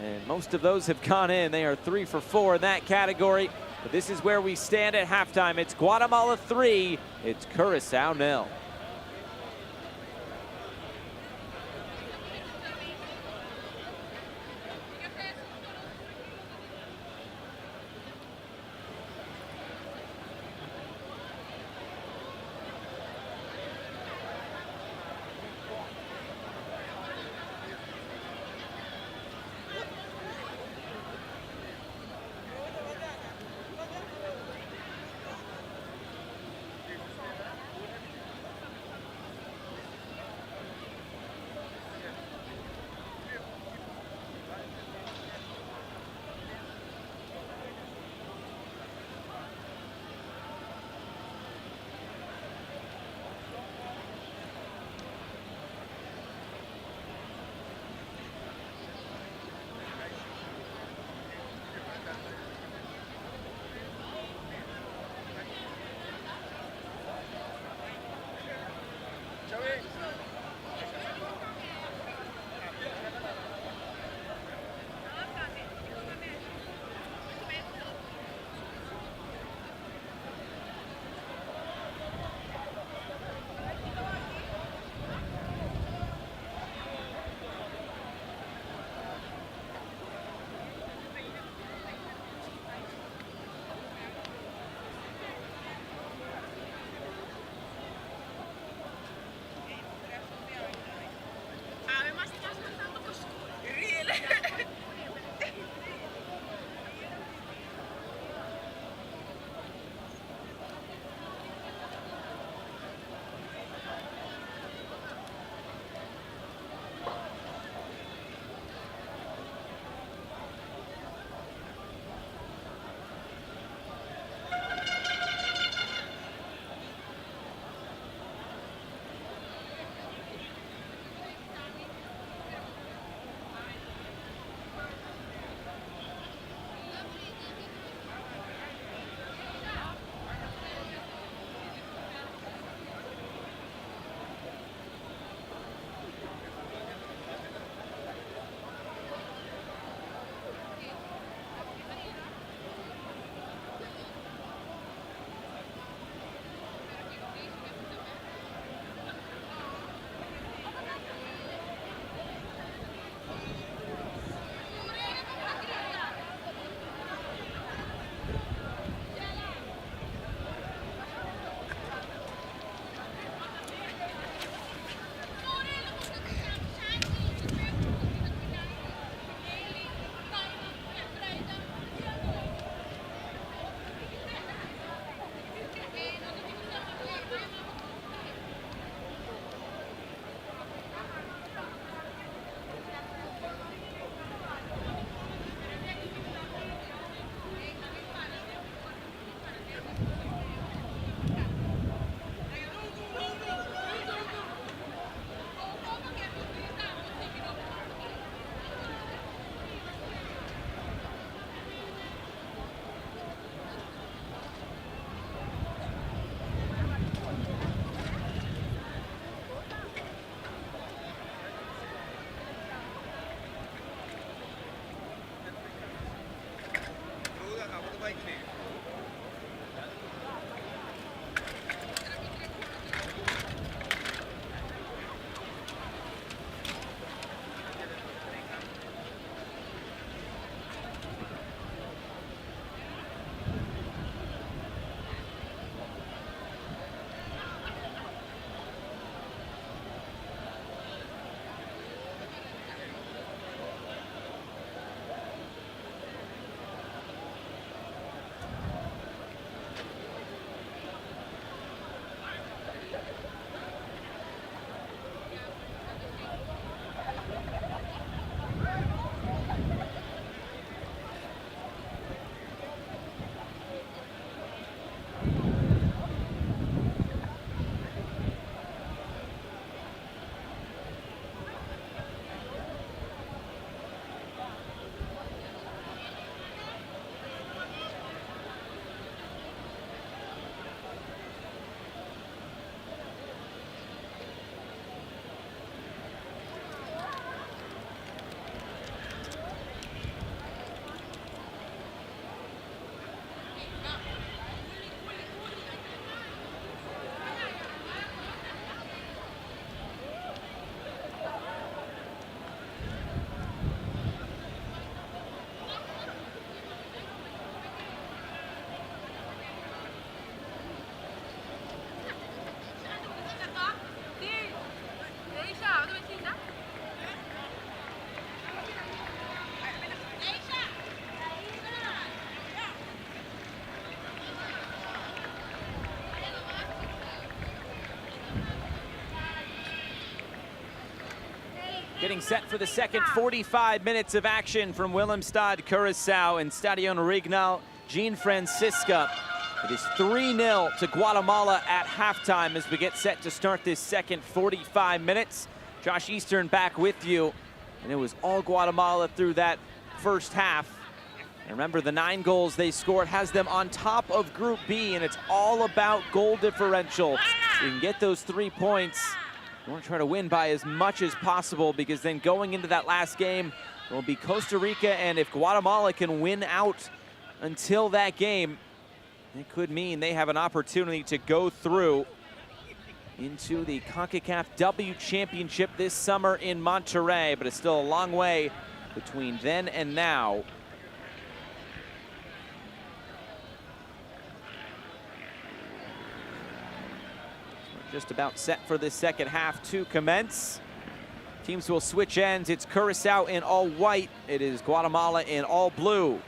and most of those have gone in. They are 3 for 4 in that category. But this is where we stand at halftime. It's Guatemala 3, it's Curaçao 0. Getting set for the second 45 minutes of action from Willemstad, Curaçao, and Stadion Rignaal, Francisca. It is 3-0 to Guatemala at halftime as we get set to start this second 45 minutes. Josh Eastern back with you, and it was all Guatemala through that first half. And remember, the 9 goals they scored has them on top of Group B, and it's all about goal differential. You can get those 3 points. You want to try to win by as much as possible, because then going into that last game, it will be Costa Rica, and if Guatemala can win out until that game, it could mean they have an opportunity to go through into the ConcacafW Championship this summer in Monterrey, but it's still a long way between then and now. Just about set for this second half to commence. Teams will switch ends. It's Curaçao in all white. It is Guatemala in all blue.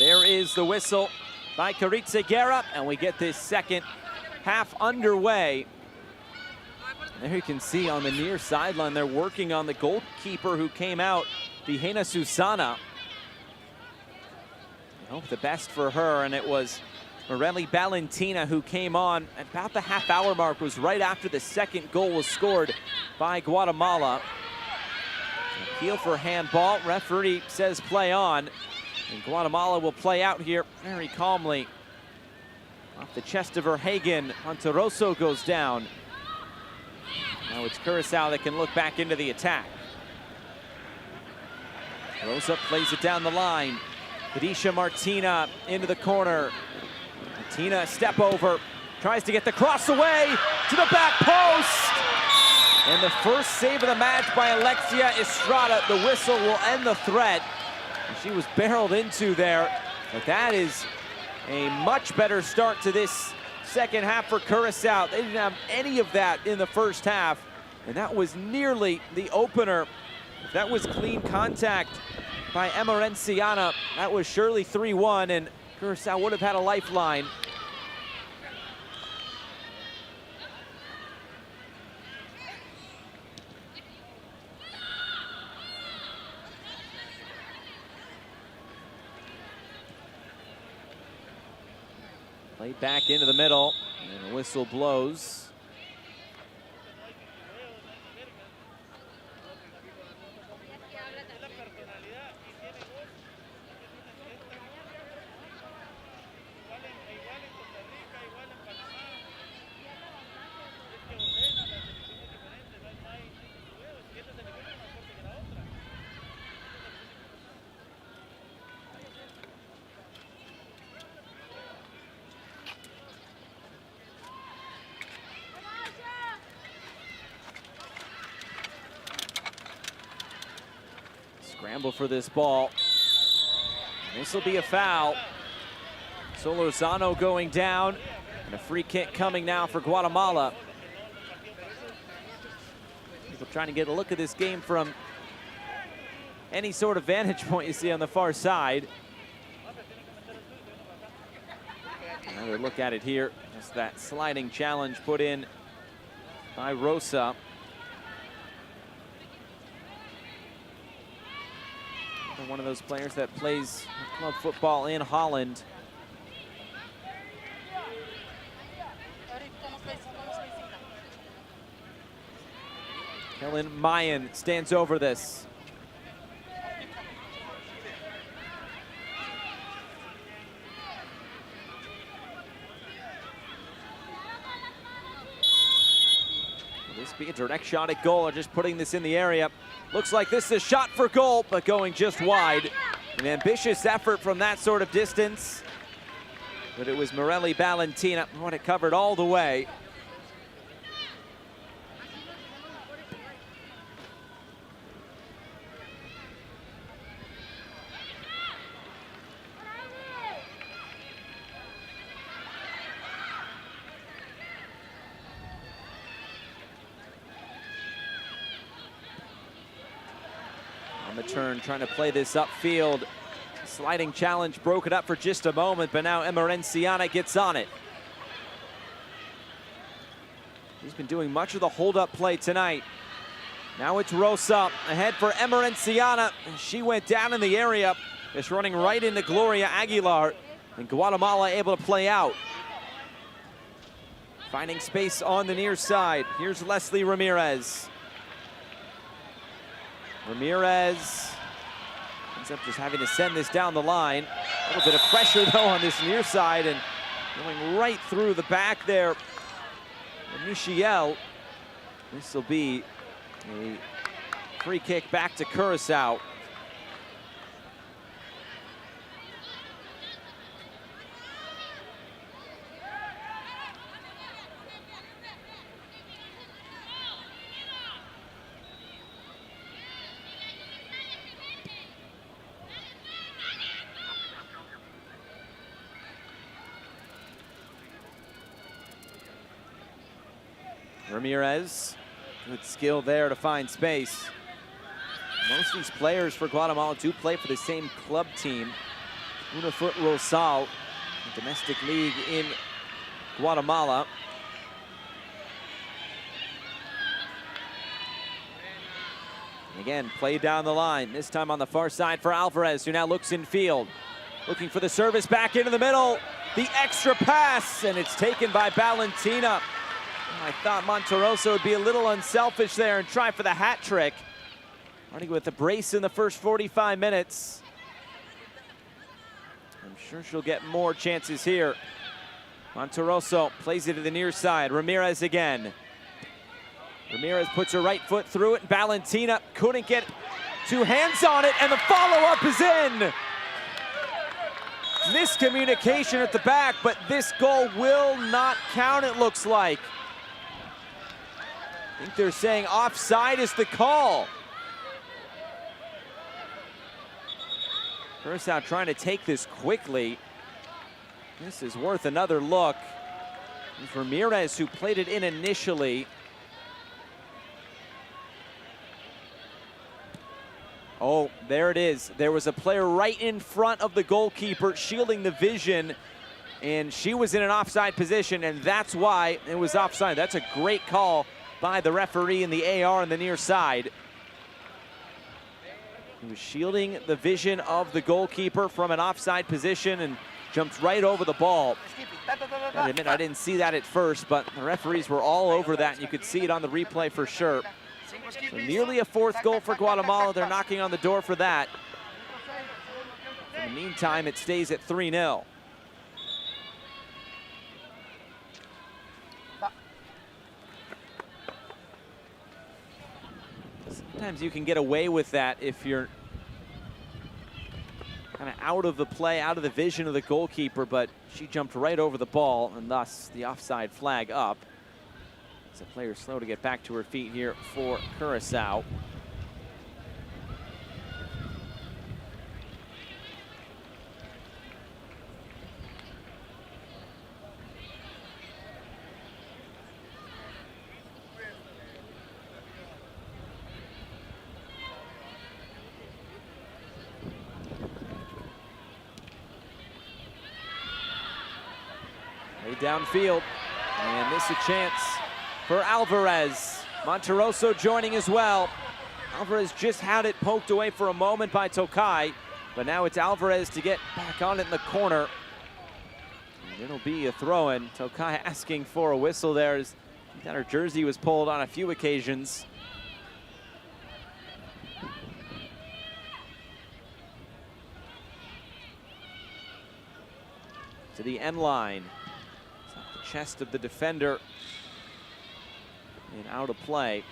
There is the whistle by Guerra, and we get this second half underway. There you can see on the near sideline, they're working on the goalkeeper who came out, Vihena Susana. I hope the best for her, and it was Morelli Valentina who came on at about the half-hour mark. Was right after the second goal was scored by Guatemala. Appeal for handball. Referee says play on, and Guatemala will play out here very calmly. Off the chest of Verhagen, Monterroso goes down. Now it's Curaçao that can look back into the attack. Rosa plays it down the line. Kadisha Martina into the corner. Martina, step over, tries to get the cross away to the back post. And the first save of the match by Alexia Estrada. The whistle will end the threat. And she was barreled into there, but that is a much better start to this second half for Curaçao. They didn't have any of that in the first half, and that was nearly the opener. If that was clean contact by Emerenciana, that was surely 3-1, and Curaçao would have had a lifeline. Played back into the middle, and the whistle blows. Scramble for this ball. This will be a foul. Solorzano going down, and a free kick coming now for Guatemala. People trying to get a look at this game from any sort of vantage point you see on the far side. Another look at it here. Just that sliding challenge put in by Rosa. One of those players that plays club football in Holland. Helen Mayen stands over this. Will this be a direct shot at goal, or just putting this in the area? Looks like this is a shot for goal, but going just wide. An ambitious effort from that sort of distance. But it was Morelli Valentina who had it covered all the way. On the turn, trying to play this upfield. Sliding challenge broke it up for just a moment, but now Emerenciana gets on it. He's been doing much of the hold-up play tonight. Now it's Rosa ahead for Emerenciana. She went down in the area, just running right into Gloria Aguilar. And Guatemala able to play out. Finding space on the near side. Here's Leslie Ramirez. Ramirez ends up just having to send this down the line. A little bit of pressure though on this near side and going right through the back there. Michiel. This will be a free kick back to Curaçao. Ramirez, good skill there to find space. Most of these players for Guatemala do play for the same club team. Unifoot Rosal, domestic league in Guatemala. And again, play down the line, this time on the far side for Alvarez, who now looks in field. Looking for the service back into the middle. The extra pass, and it's taken by Valentina. I thought Monteroso would be a little unselfish there and try for the hat trick. Running with a brace in the first 45 minutes. I'm sure she'll get more chances here. Monteroso plays it to the near side. Ramirez again. Ramirez puts her right foot through it. Valentina couldn't get two hands on it, and the follow-up is in. Miscommunication at the back, but this goal will not count, it looks like. I think they're saying offside is the call. Curaçao trying to take this quickly. This is worth another look. It's Ramirez who played it in initially. Oh, there it is. There was a player right in front of the goalkeeper shielding the vision, and she was in an offside position, and that's why it was offside. That's a great call by the referee in the AR on the near side. He was shielding the vision of the goalkeeper from an offside position and jumped right over the ball. I admit I didn't see that at first, but the referees were all over that, and you could see it on the replay for sure. So nearly a fourth goal for Guatemala. They're knocking on the door for that. In the meantime, it stays at 3-0. Sometimes you can get away with that if you're kind of out of the play, out of the vision of the goalkeeper, but she jumped right over the ball, and thus the offside flag up. As a player slow to get back to her feet here for Curaçao. Downfield, and this a chance for Alvarez. Monteroso joining as well. Alvarez just had it poked away for a moment by Tokai, but now it's Alvarez to get back on it in the corner. And it'll be a throw-in. Tokai asking for a whistle there as that her jersey was pulled on a few occasions. To the end line. Chest of the defender and out of play.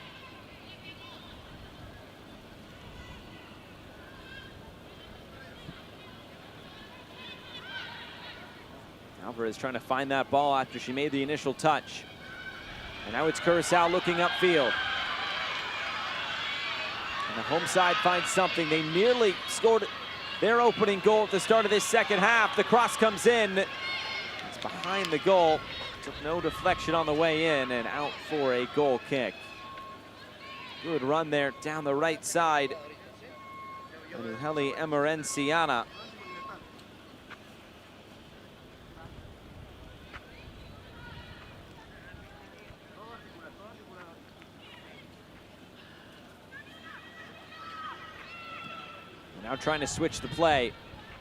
Alvarez trying to find that ball after she made the initial touch. And now it's Curaçao looking upfield. And the home side finds something. They nearly scored their opening goal at the start of this second half. The cross comes in. It's behind the goal. Took no deflection on the way in and out for a goal kick. Good run there down the right side and Heli Emerenciana. Now trying to switch the play,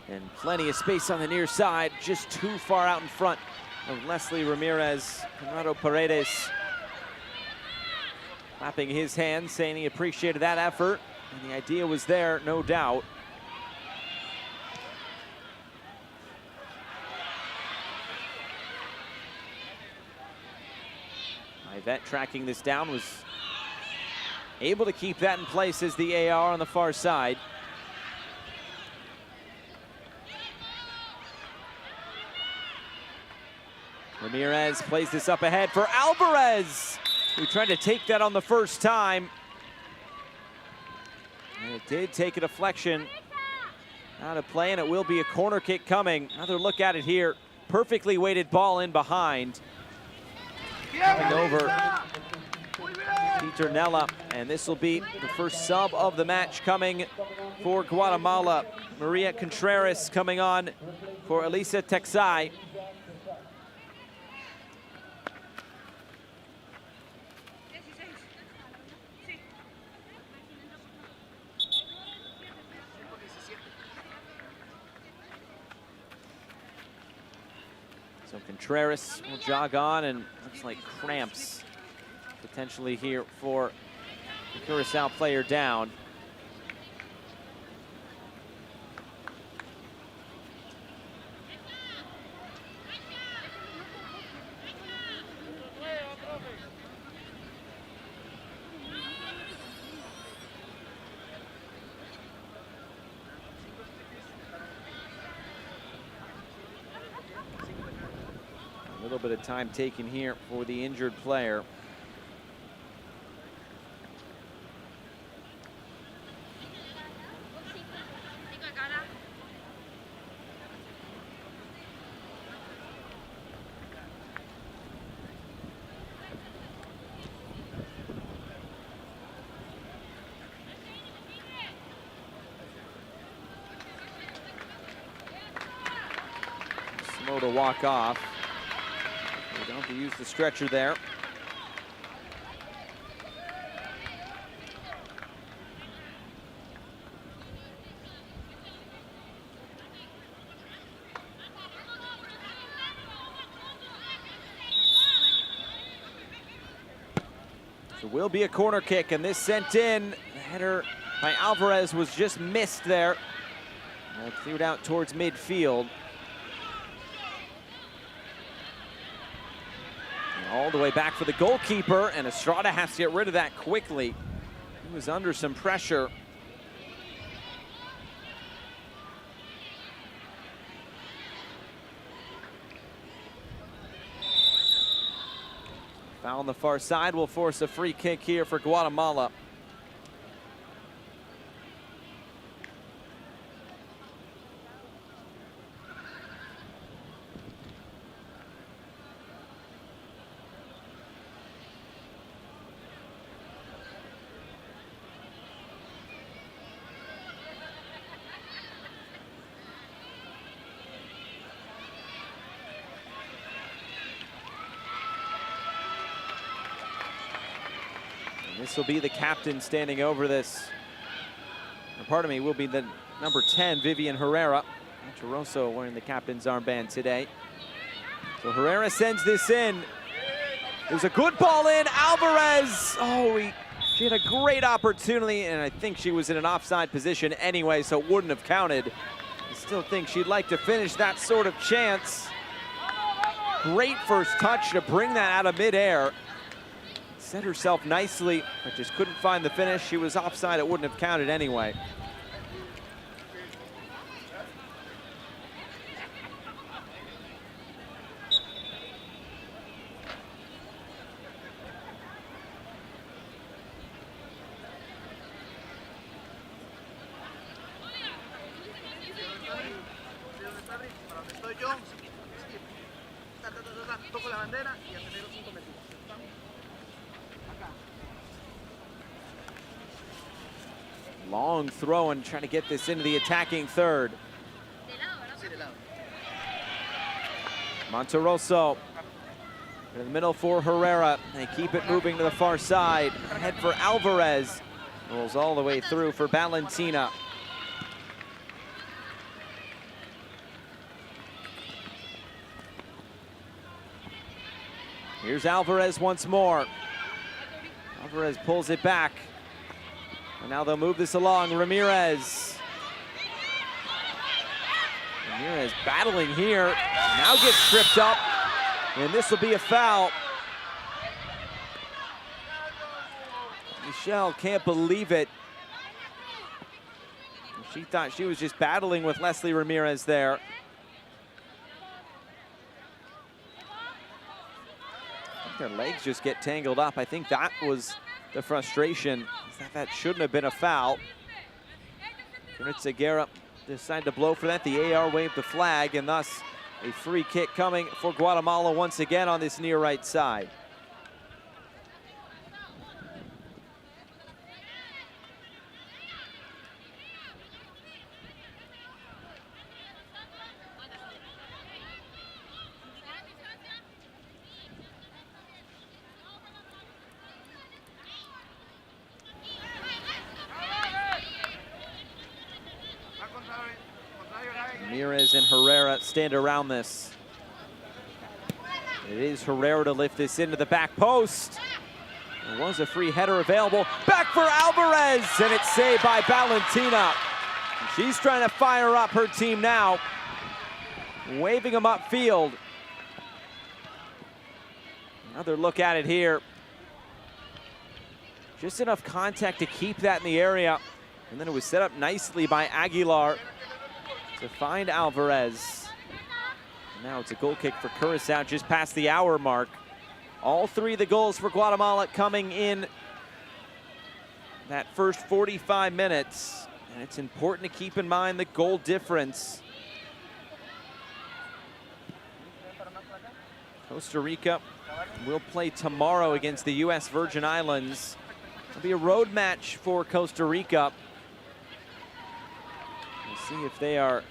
and plenty of space on the near side, just too far out in front of Leslie Ramirez. Conrado Paredes clapping his hands, saying he appreciated that effort, and the idea was there, no doubt. Ivette tracking this down, was able to keep that in place as the AR on the far side. Ramirez plays this up ahead for Alvarez, who tried to take that on the first time. And it did take a deflection out of play, and it will be a corner kick coming. Another look at it here. Perfectly weighted ball in behind. Coming over Peter Nella, and this will be the first sub of the match coming for Guatemala. Maria Contreras coming on for Elisa Texay. So Contreras will jog on, and looks like cramps potentially here for the Curaçao player down. A little bit of time taken here for the injured player. Slow to walk off. They don't have to use the stretcher there. So will be a corner kick, and this sent in. The header by Alvarez was just missed there. Cleared out towards midfield. All the way back for the goalkeeper, and Estrada has to get rid of that quickly. He was under some pressure. Foul on the far side will force a free kick here for Guatemala. This will be the captain standing over this. Or pardon me, will be the number 10, Vivian Herrera. Monteroso wearing the captain's armband today. So Herrera sends this in. There's a good ball in. Alvarez. Oh, she had a great opportunity, and I think she was in an offside position anyway, so it wouldn't have counted. I still think she'd like to finish that sort of chance. Great first touch to bring that out of midair. Set herself nicely, but just couldn't find the finish. She was offside, it wouldn't have counted anyway. Long throw and trying to get this into the attacking third. Monterroso in the middle for Herrera. They keep it moving to the far side. Ahead for Alvarez. Rolls all the way through for Valentina. Here's Alvarez once more. Alvarez pulls it back. And now they'll move this along. Ramirez. Ramirez battling here. Now gets tripped up. And this will be a foul. Michelle can't believe it. She thought she was just battling with Leslie Ramirez there. Their legs just get tangled up. I think that was the frustration. That shouldn't have been a foul. Seguera decided to blow for that. The AR waved the flag, and thus a free kick coming for Guatemala once again on this near right side. Ramirez and Herrera stand around this. It is Herrera to lift this into the back post. There was a free header available. Back for Alvarez, and it's saved by Valentina. She's trying to fire up her team now, waving them upfield. Another look at it here. Just enough contact to keep that in the area, and then it was set up nicely by Aguilar to find Alvarez. And now it's a goal kick for Curaçao just past the hour mark. All three of the goals for Guatemala coming in that first 45 minutes. And it's important to keep in mind the goal difference. Costa Rica will play tomorrow against the U.S. Virgin Islands. It'll be a road match for Costa Rica. See if they are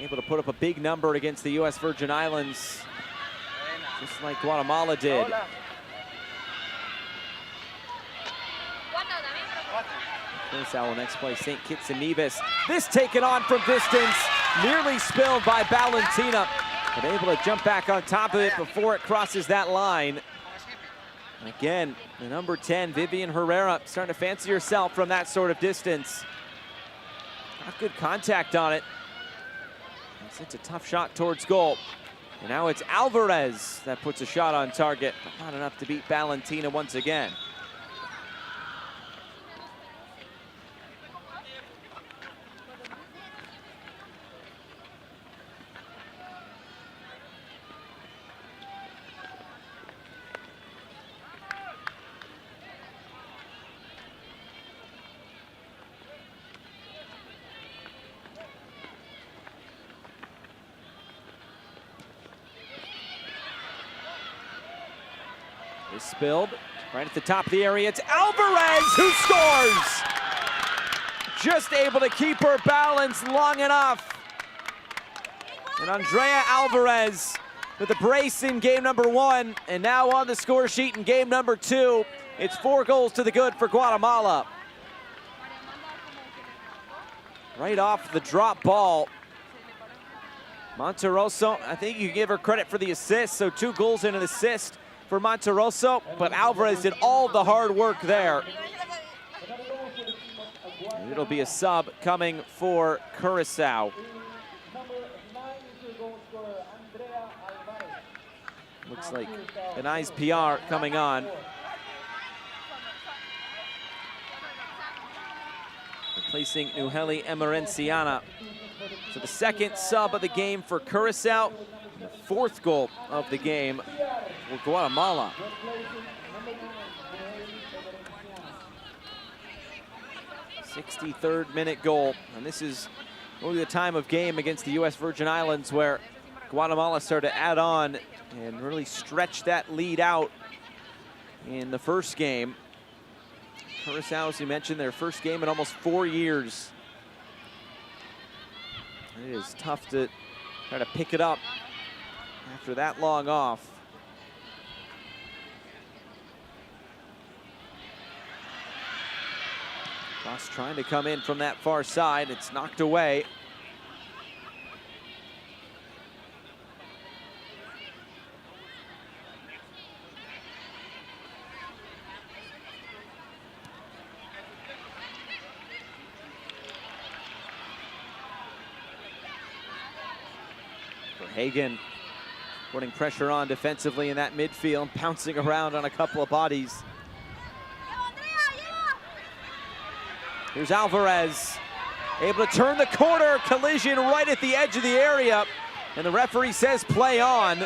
able to put up a big number against the U.S. Virgin Islands, just like Guatemala did. Curaçao will next play St. Kitts and Nevis. This taken on from distance, nearly spilled by Valentina, but able to jump back on top of it before it crosses that line. And again, the number 10, Vivian Herrera, starting to fancy herself from that sort of distance. Not good contact on it. It's a tough shot towards goal. And now it's Alvarez that puts a shot on target, but not enough to beat Valentina once again. Is spilled right at the top of the area. It's Alvarez who scores. Just able to keep her balance long enough. And Andrea Alvarez with a brace in game number 1, and now on the score sheet in game number 2. It's 4 goals to the good for Guatemala. Right off the drop ball. Monterroso, I think you can give her credit for the assist, so 2 goals and an assist for Monterroso, but Alvarez did all the hard work there. And it'll be a sub coming for Curaçao. Looks like Anais PR coming on. Replacing Nuheli Emerenciana. So the second sub of the game for Curaçao. The 4th goal of the game for Guatemala. '63rd minute goal, and this is really the time of game against the U.S. Virgin Islands where Guatemala started to add on and really stretch that lead out in the first game. Curaçao, as you mentioned, their first game in almost 4 years. It is tough to try to pick it up after that long off. Cross trying to come in from that far side. It's knocked away. Hagen putting pressure on defensively in that midfield, bouncing around on a couple of bodies. Here's Alvarez, able to turn the corner, collision right at the edge of the area, and the referee says play on.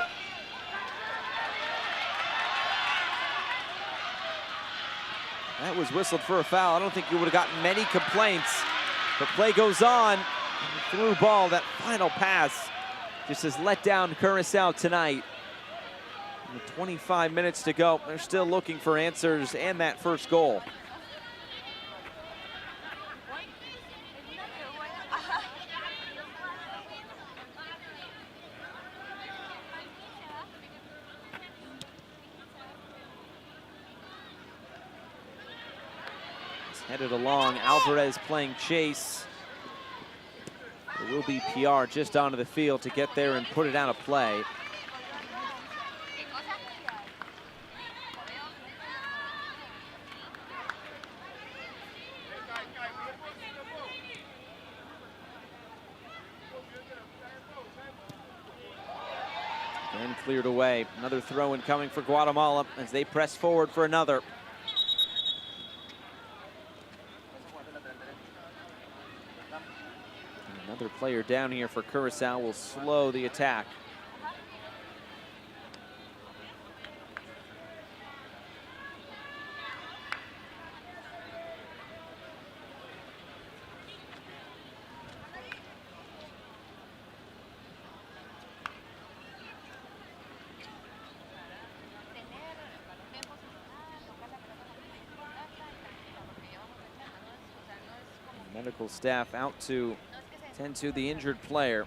That was whistled for a foul. I don't think you would have gotten many complaints, but play goes on. Through ball, that final pass just has let down Curaçao tonight. With 25 minutes to go, they're still looking for answers and that first goal. It's headed along, Alvarez playing chase. There will be PR just onto the field to get there and put it out of play. And cleared away. Another throw-in coming for Guatemala as they press forward for another. Another player down here for Curaçao will slow the attack. Medical staff out to tend to the injured player.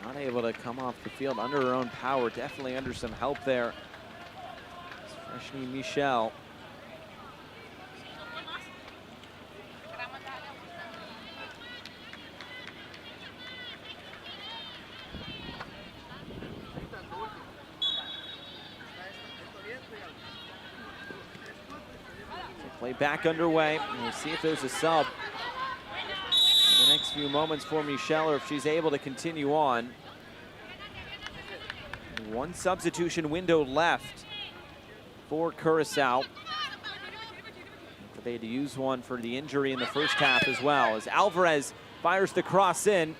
Not able to come off the field under her own power, definitely under some help there. Freshman Michelle. So play back underway. And we'll see if there's a sub in the next few moments for Michelle, or if she's able to continue on. One substitution window left for Curaçao. They had to use one for the injury in the first half as well, as Alvarez fires the cross in,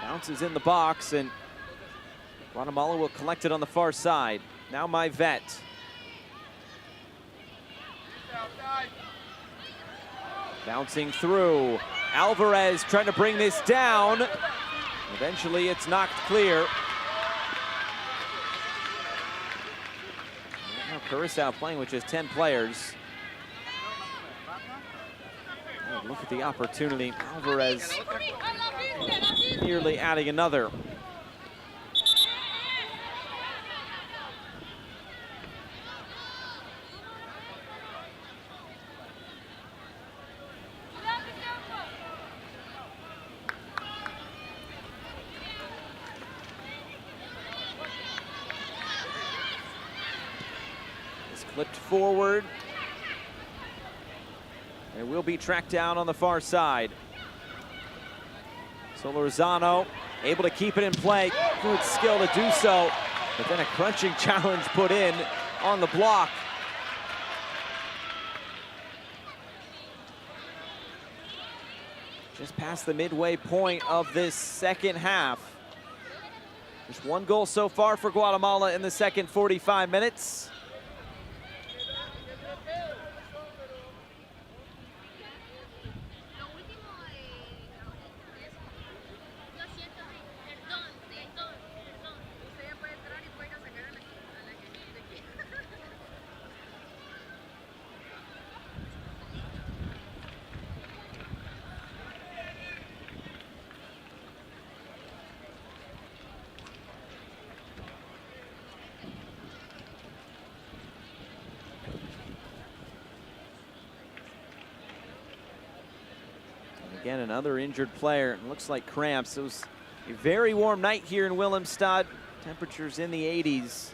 bounces in the box, and Guatemala will collect it on the far side. Now my vet. Bouncing through. Alvarez trying to bring this down. Eventually it's knocked clear. Curaçao playing with just 10 players. Oh, look at the opportunity. Alvarez nearly adding another. Flipped forward. It will be tracked down on the far side. Solorzano able to keep it in play. Good skill to do so. But then a crunching challenge put in on the block. Just past the midway point of this second half. Just one goal so far for Guatemala in the second 45 minutes. Again, another injured player. It looks like cramps. It was a very warm night here in Willemstad. Temperatures in the 80s.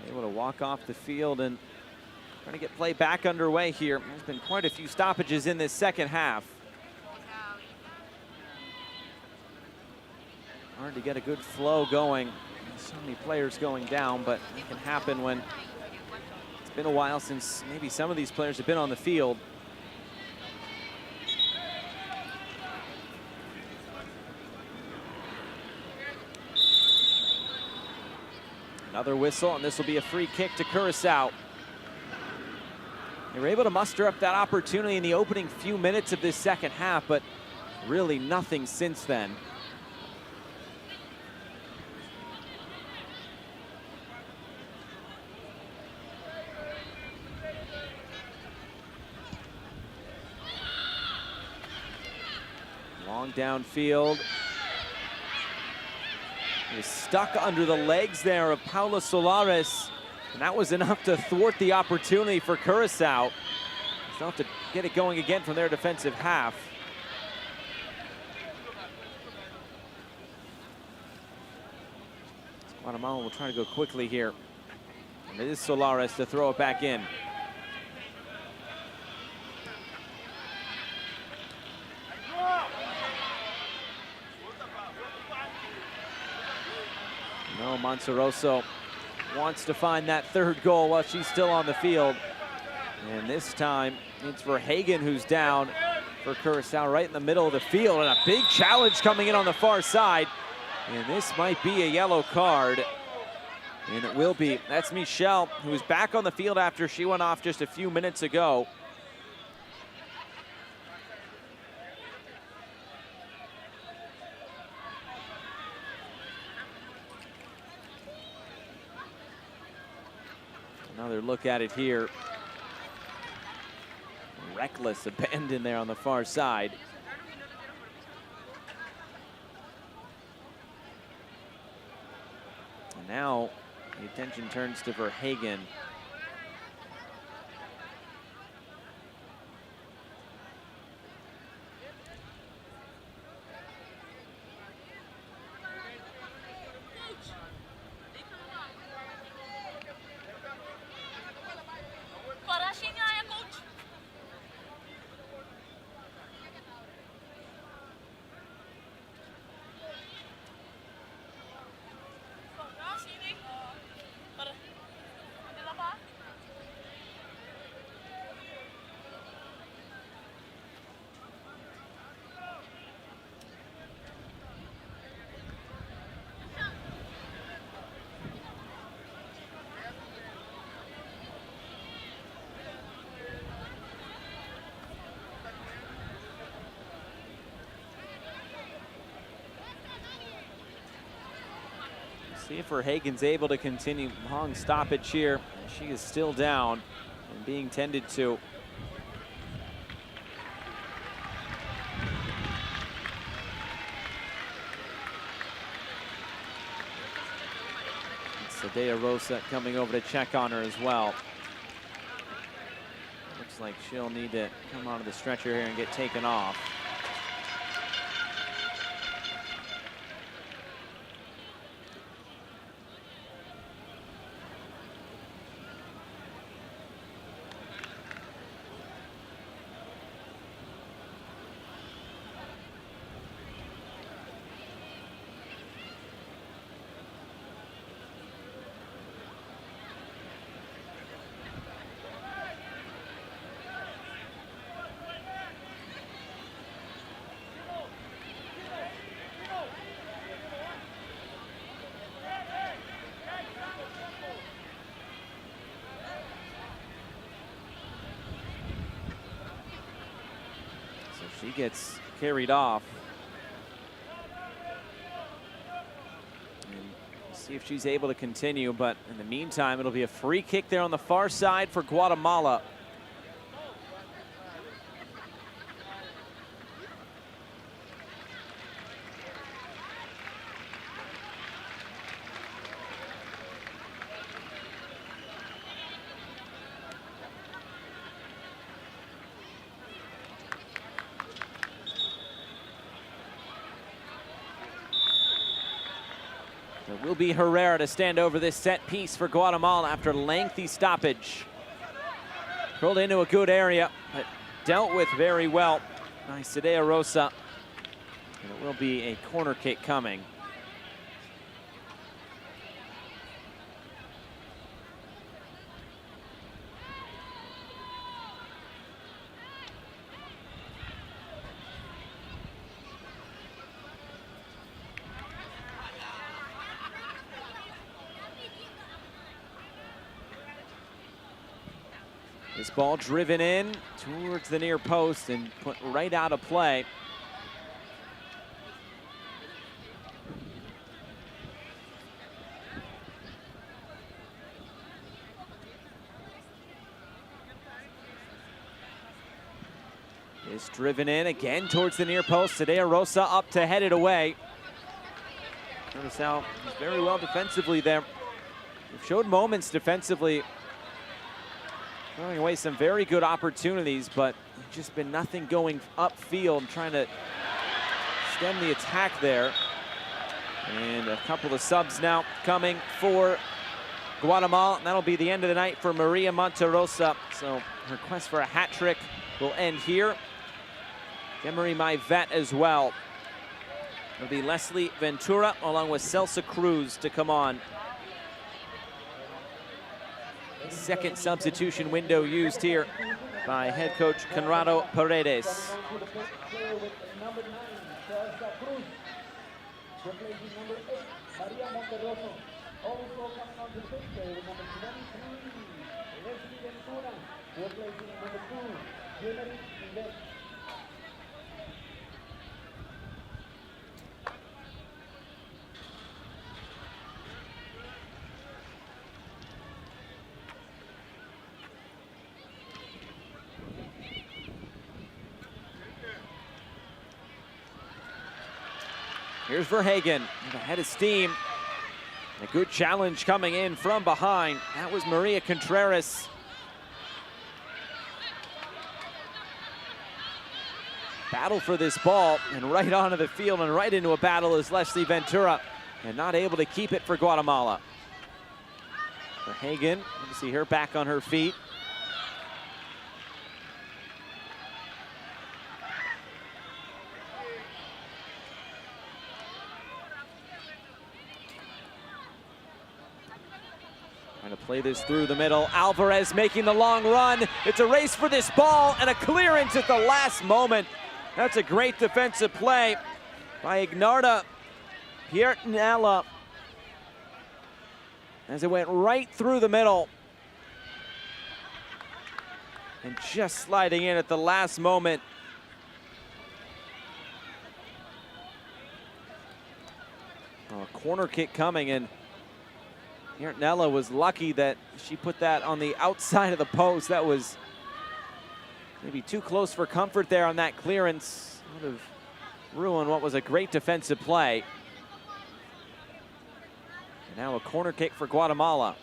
Able to walk off the field and trying to get play back underway here. There's been quite a few stoppages in this second half. Hard to get a good flow going. So many players going down, but it can happen when it's been a while since maybe some of these players have been on the field. Another whistle, and this will be a free kick to Curaçao. They were able to muster up that opportunity in the opening few minutes of this second half, but really nothing since then. Long downfield. He was stuck under the legs there of Paula Solares, and that was enough to thwart the opportunity for Curaçao. They'll have to get it going again from their defensive half. Guatemala will try to go quickly here. And it is Solares to throw it back in. No, Monteroso wants to find that third goal while she's still on the field. And this time, it's Verhagen who's down for Curaçao right in the middle of the field. And a big challenge coming in on the far side. And this might be a yellow card. And it will be. That's Michelle, who is back on the field after she went off just a few minutes ago. Another look at it here. Reckless abandon there on the far side. And now the attention turns to Verhagen. See if Verhagen's able to continue. Long stoppage here. She is still down and being tended to. Sadea Rosa coming over to check on her as well. Looks like she'll need to come onto the stretcher here and get taken off. She gets carried off. And see if she's able to continue, but in the meantime, it'll be a free kick there on the far side for Guatemala. It will be Herrera to stand over this set piece for Guatemala after lengthy stoppage. Rolled into a good area, but dealt with very well by Sadea Rosa. And it will be a corner kick coming. This ball driven in towards the near post and put right out of play. Is driven in again towards the near post. Sadea Rosa up to head it away. Curaçao is very well defensively there. They've showed moments defensively, throwing away some very good opportunities, but just been nothing going upfield, trying to stem the attack there. And a couple of subs now coming for Guatemala, and that'll be the end of the night for Maria Monterosa. So her quest for a hat trick will end here. Emery Maivet as well. It'll be Leslie Ventura along with Celsa Cruz to come on. Second substitution window used here by head coach Conrado Paredes. Here's Verhagen, ahead of steam. A good challenge coming in from behind. That was Maria Contreras. Battle for this ball, and right onto the field and right into a battle is Leslie Ventura, and not able to keep it for Guatemala. Verhagen, you see her back on her feet. Trying to play this through the middle. Alvarez making the long run. It's a race for this ball and a clearance at the last moment. That's a great defensive play by Ignarda Piernella as it went right through the middle. And just sliding in at the last moment. Oh, a corner kick coming, and Piernella was lucky that she put that on the outside of the post. That was maybe too close for comfort there on that clearance. Would have ruined what was a great defensive play. And now a corner kick for Guatemala.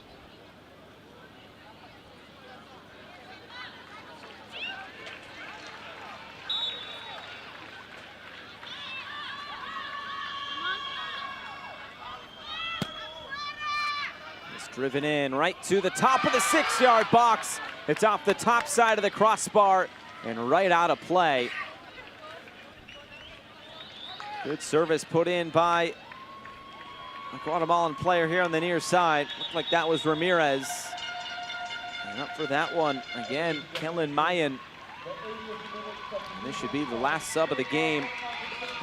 Driven in right to the top of the 6-yard box. It's off the top side of the crossbar and right out of play. Good service put in by a Guatemalan player here on the near side. Looked like that was Ramirez. And up for that one, again, Kellen Mayen. And this should be the last sub of the game.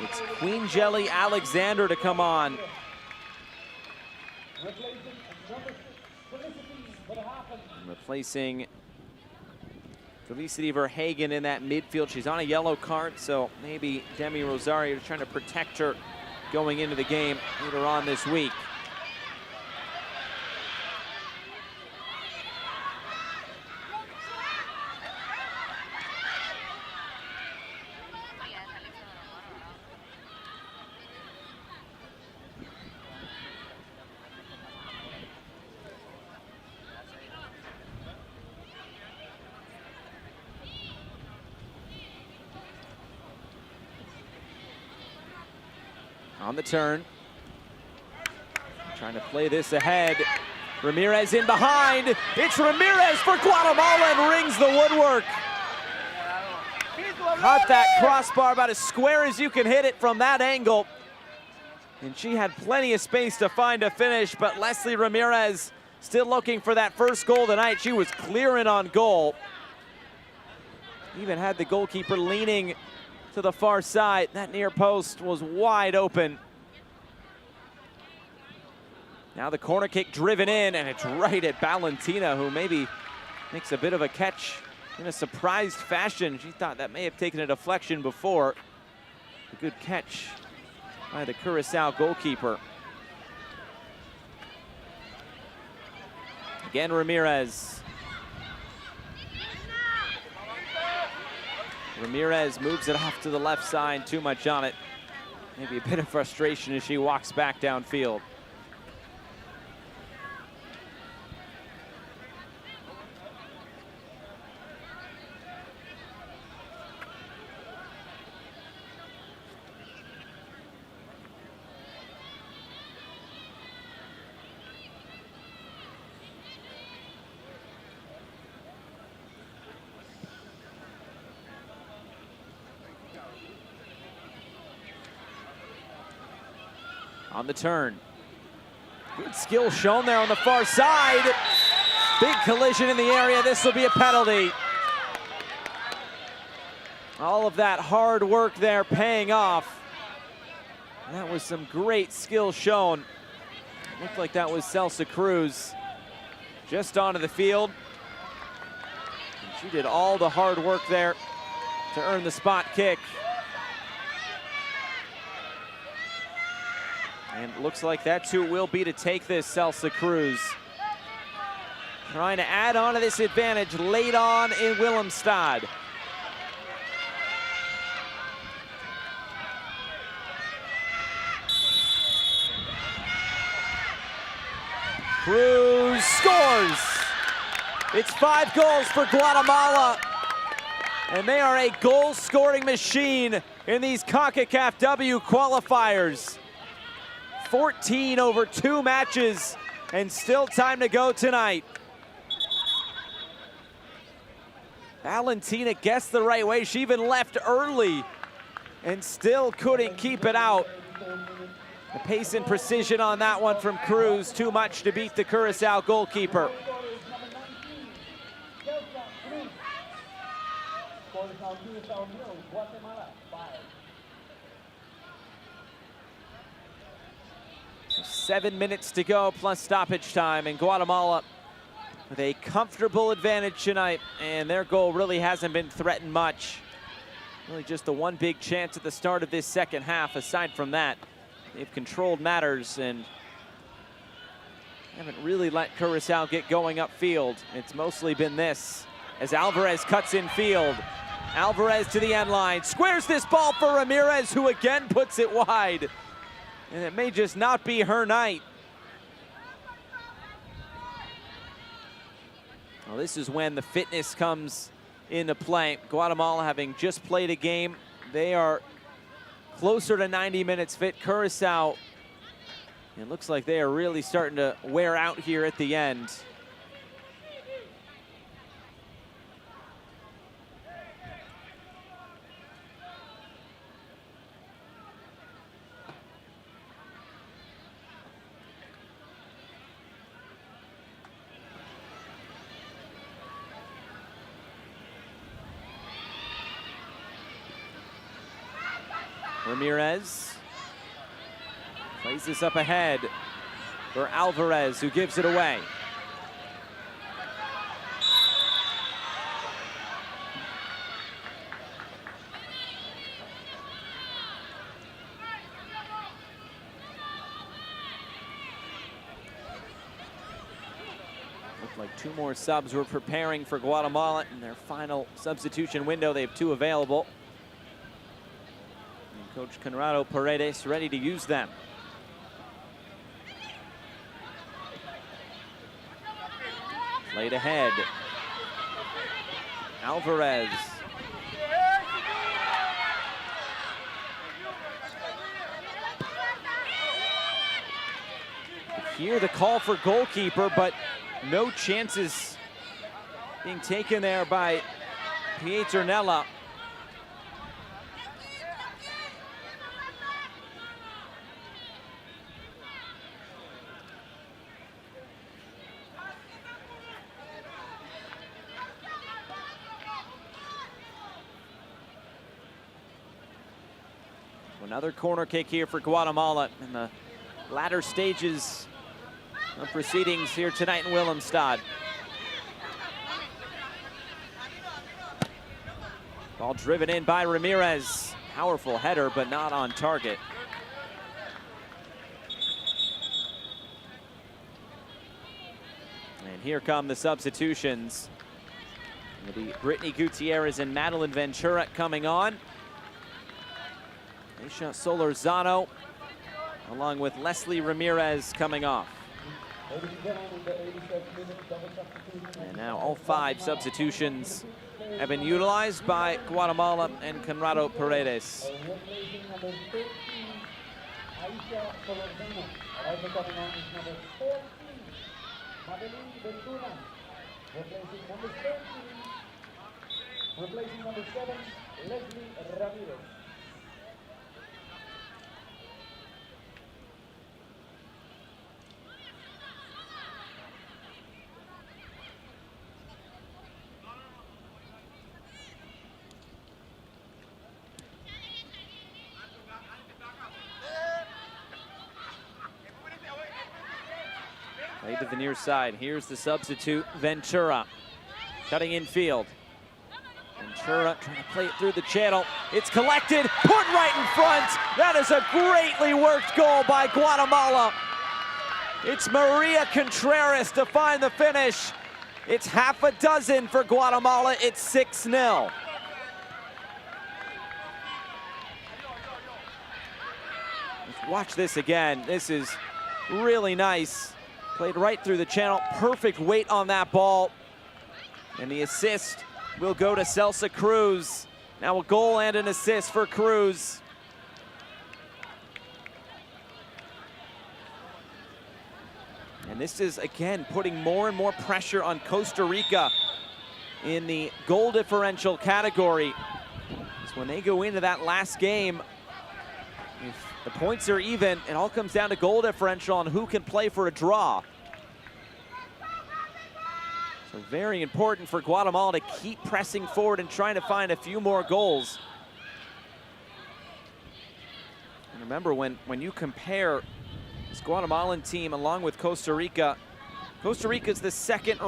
It's Queen Jelly Alexander to come on. Replacing Felicity Verhagen in that midfield. She's on a yellow card, so maybe Demi Rosario is trying to protect her going into the game later on this week. On the turn, trying to play this ahead. Ramirez in behind. It's Ramirez for Guatemala and rings the woodwork. Caught that crossbar about as square as you can hit it from that angle. And she had plenty of space to find a finish, but Leslie Ramirez still looking for that first goal tonight. She was clearing on goal. Even had the goalkeeper leaning to the far side. That near post was wide open. Now the corner kick driven in, and it's right at Valentina, who maybe makes a bit of a catch in a surprised fashion. She thought that may have taken a deflection before. A good catch by the Curaçao goalkeeper. Again, Ramirez. Ramirez moves it off to the left side, too much on it. Maybe a bit of frustration as she walks back downfield. On the turn. Good skill shown there on the far side. Big collision in the area. This will be a penalty. All of that hard work there paying off. And that was some great skill shown. Looked like that was Celsa Cruz just onto the field. And she did all the hard work there to earn the spot kick. And it looks like that's who it will be to take this, Celsa Cruz. Trying to add on to this advantage late on in Willemstad. Cruz scores! It's 5 goals for Guatemala. And they are a goal-scoring machine in these CONCACAFW qualifiers. 14 over 2 matches, and still time to go tonight. Valentina guessed the right way. She even left early and still couldn't keep it out. The pace and precision on that one from Cruz, too much to beat the Curaçao goalkeeper. So 7 minutes to go plus stoppage time, and Guatemala with a comfortable advantage tonight, and their goal really hasn't been threatened much. Really just the one big chance at the start of this second half. Aside from that, they've controlled matters and haven't really let Curaçao get going upfield. It's mostly been this, as Alvarez cuts in field. Alvarez to the end line, squares this ball for Ramirez, who again puts it wide. And it may just not be her night. Well, this is when the fitness comes into play. Guatemala having just played a game. They are closer to 90 minutes fit. Curaçao It looks like they are really starting to wear out here at the end. Ramirez plays this up ahead for Alvarez, who gives it away. Looked like two more subs were preparing for Guatemala in their final substitution window. They have two available. Coach Conrado Paredes ready to use them. Played ahead. Alvarez. Here the call for goalkeeper, but no chances being taken there by Pieternella. Another corner kick here for Guatemala in the latter stages of proceedings here tonight in Willemstad. Ball driven in by Ramirez. Powerful header, but not on target. And here come the substitutions. It'll be Brittany Gutierrez and Madeline Ventura coming on. Aisha Solorzano, along with Leslie Ramirez coming off. And now all 5 substitutions have been utilized by Guatemala and Conrado Paredes. Replacing number 7, Leslie Ramirez. Played to the near side. Here's the substitute, Ventura. Cutting in field. Ventura trying to play it through the channel. It's collected, put right in front. That is a greatly worked goal by Guatemala. It's Maria Contreras to find the finish. It's half a dozen for Guatemala. It's 6-0. Let's watch this again. This is really nice. Played right through the channel. Perfect weight on that ball. And the assist will go to Celsa Cruz. Now a goal and an assist for Cruz. And this is, again, putting more and more pressure on Costa Rica in the goal differential category. So when they go into that last game, if the points are even, it all comes down to goal differential on who can play for a draw. So very important for Guatemala to keep pressing forward and trying to find a few more goals. And remember, when you compare this Guatemalan team along with Costa Rica, Costa Rica is the second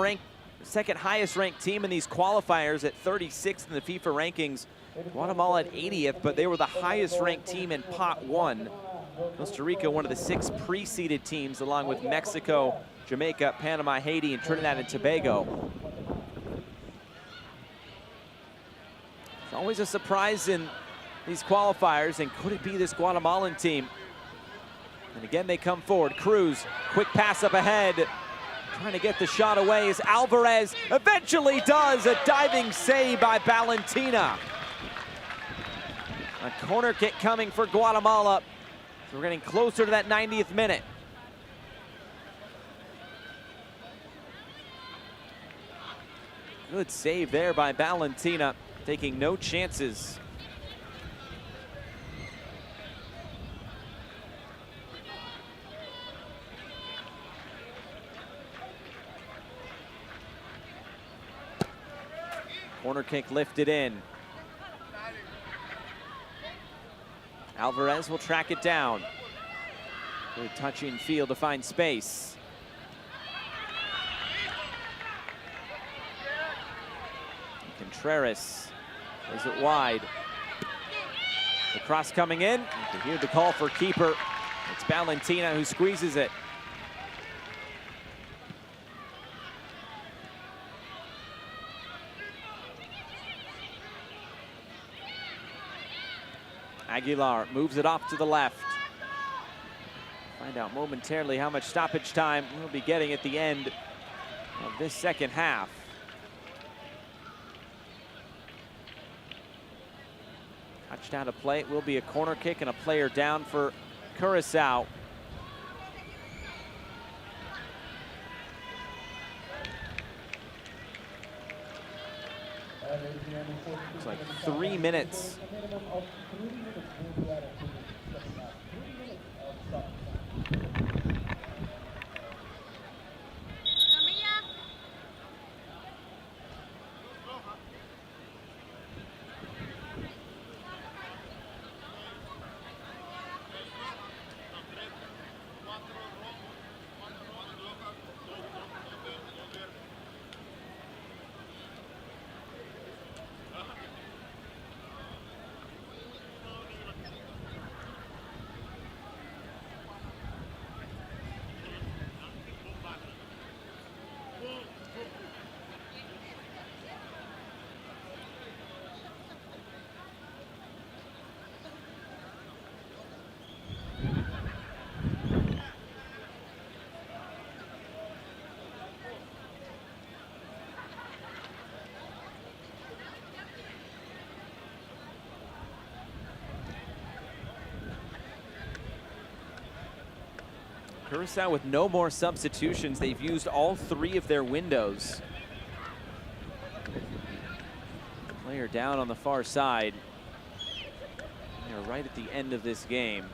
highest ranked team in these qualifiers at 36th in the FIFA rankings. Guatemala at 80th, but they were the highest ranked team in Pot 1. Costa Rica, one of the 6 pre-seeded teams, along with Mexico, Jamaica, Panama, Haiti, and Trinidad and Tobago. It's always a surprise in these qualifiers, and could it be this Guatemalan team? And again, they come forward. Cruz, quick pass up ahead. Trying to get the shot away as Alvarez eventually does. A diving save by Valentina. A corner kick coming for Guatemala. So we're getting closer to that 90th minute. Good save there by Valentina, taking no chances. Corner kick lifted in. Alvarez will track it down. Good touch in field to find space. Contreras plays it wide. The cross coming in. You can hear the call for keeper. It's Valentina who squeezes it. Aguilar moves it off to the left. Find out momentarily how much stoppage time we'll be getting at the end of this second half. Touchdown to play. It will be a corner kick and a player down for Curaçao. Looks like 3 minutes. Curaçao with no more substitutions. They've used all 3 of their windows. Player down on the far side. They're right at the end of this game.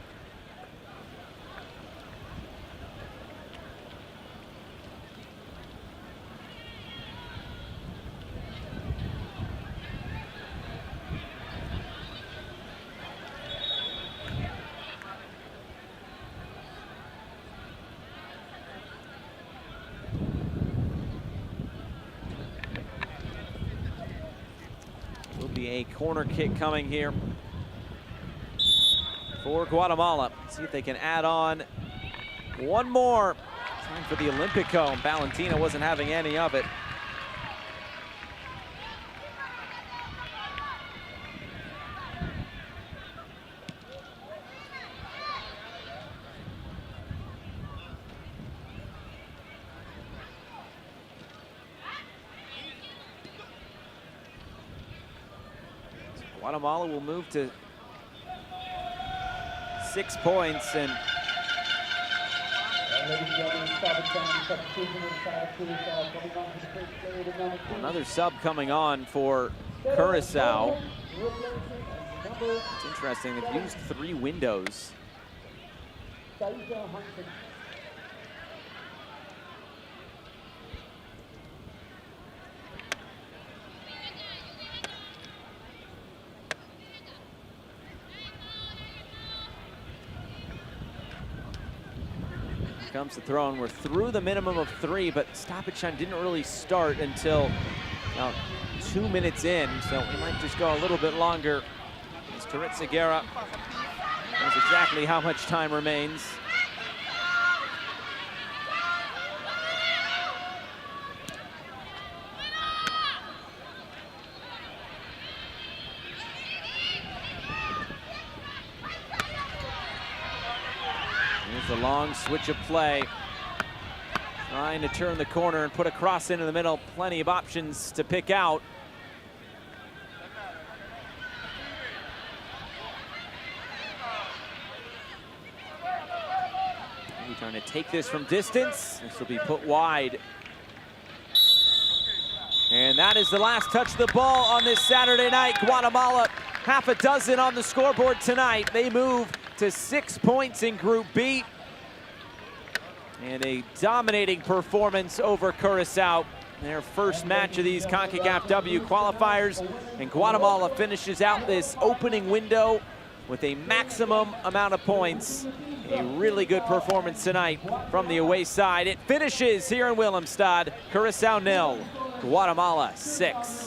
A corner kick coming here for Guatemala. See if they can add on one more. Time for the Olympico. Valentina wasn't having any of it. Guatemala will move to 6 points, and another sub coming on for Curaçao. It's interesting, they've used 3 windows. Comes the throw, and we're through the minimum of 3, but stoppage time didn't really start until about 2 minutes in, so we might just go a little bit longer. As Francisca knows exactly how much time remains. The long switch of play, trying to turn the corner and put a cross into the middle. Plenty of options to pick out. Maybe trying to take this from distance. This will be put wide. And that is the last touch of the ball on this Saturday night. Guatemala, half a dozen on the scoreboard tonight. They move to 6 points in Group B. And a dominating performance over Curaçao. Their first match of these CONCACAFW qualifiers. And Guatemala finishes out this opening window with a maximum amount of points. A really good performance tonight from the away side. It finishes here in Willemstad. Curaçao 0, Guatemala 6.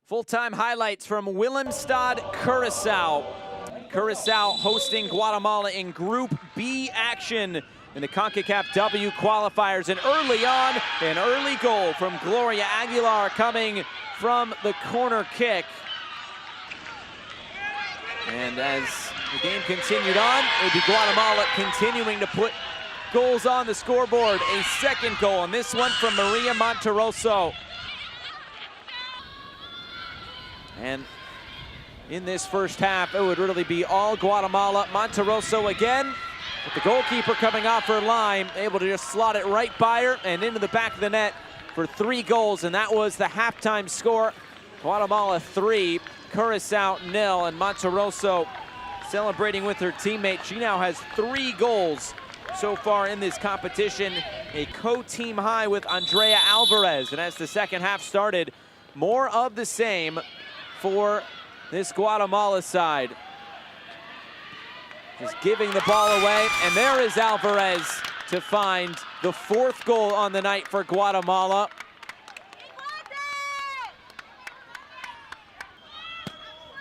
Full-time highlights from Willemstad, Curaçao. Curaçao hosting Guatemala in Group B action in the CONCACAFW qualifiers. And early on, an early goal from Gloria Aguilar coming from the corner kick. And as the game continued on, it would be Guatemala continuing to put goals on the scoreboard. A second goal, and this one from Maria Monterroso. And in this first half, it would really be all Guatemala. Monterroso again, with the goalkeeper coming off her line, able to just slot it right by her and into the back of the net for 3 goals. And that was the halftime score. Guatemala 3, Curaçao 0. And Monterroso celebrating with her teammate. She now has 3 goals so far in this competition. A co-team high with Andrea Alvarez. And as the second half started, more of the same for this Guatemala side. Just giving the ball away, and there is Alvarez to find the 4th goal on the night for Guatemala.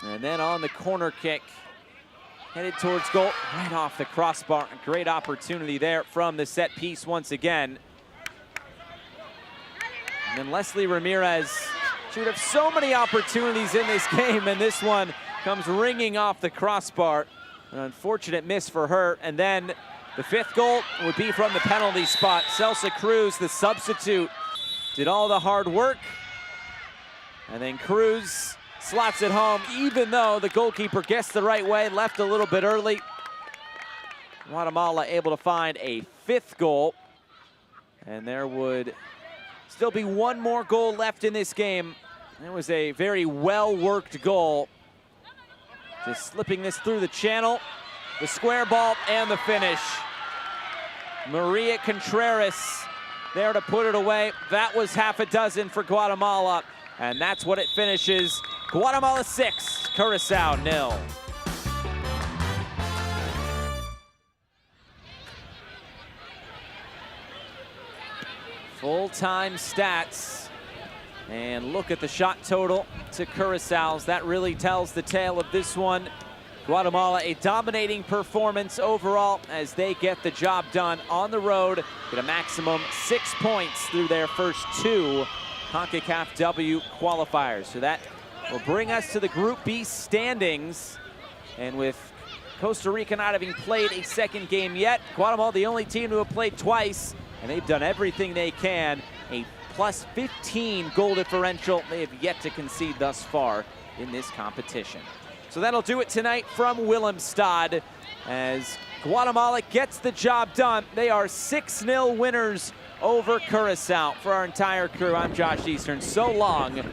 And then on the corner kick, headed towards goal, right off the crossbar. Great opportunity there from the set piece once again. And then Leslie Ramirez. She would have so many opportunities in this game, and this one comes ringing off the crossbar. An unfortunate miss for her. And then the 5th goal would be from the penalty spot. Celsa Cruz, the substitute, did all the hard work. And then Cruz slots it home, even though the goalkeeper guessed the right way, left a little bit early. Guatemala able to find a 5th goal. And there would still be 1 more goal left in this game. It was a very well-worked goal. Just slipping this through the channel, the square ball, and the finish. Maria Contreras there to put it away. That was half a dozen for Guatemala, and that's what it finishes. Guatemala 6, Curaçao 0. Full-time stats. And look at the shot total to Curaçao's. That really tells the tale of this one. Guatemala, a dominating performance overall as they get the job done on the road. Get a maximum 6 points through their first 2 CONCACAFW qualifiers. So that will bring us to the Group B standings. And with Costa Rica not having played a second game yet, Guatemala the only team to have played twice, and they've done everything they can. A plus 15 goal differential they have yet to concede thus far in this competition. So that'll do it tonight from Willemstad as Guatemala gets the job done. They are 6-0 winners over Curaçao. For our entire crew, I'm Josh Eastern. So long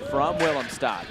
from Willemstad.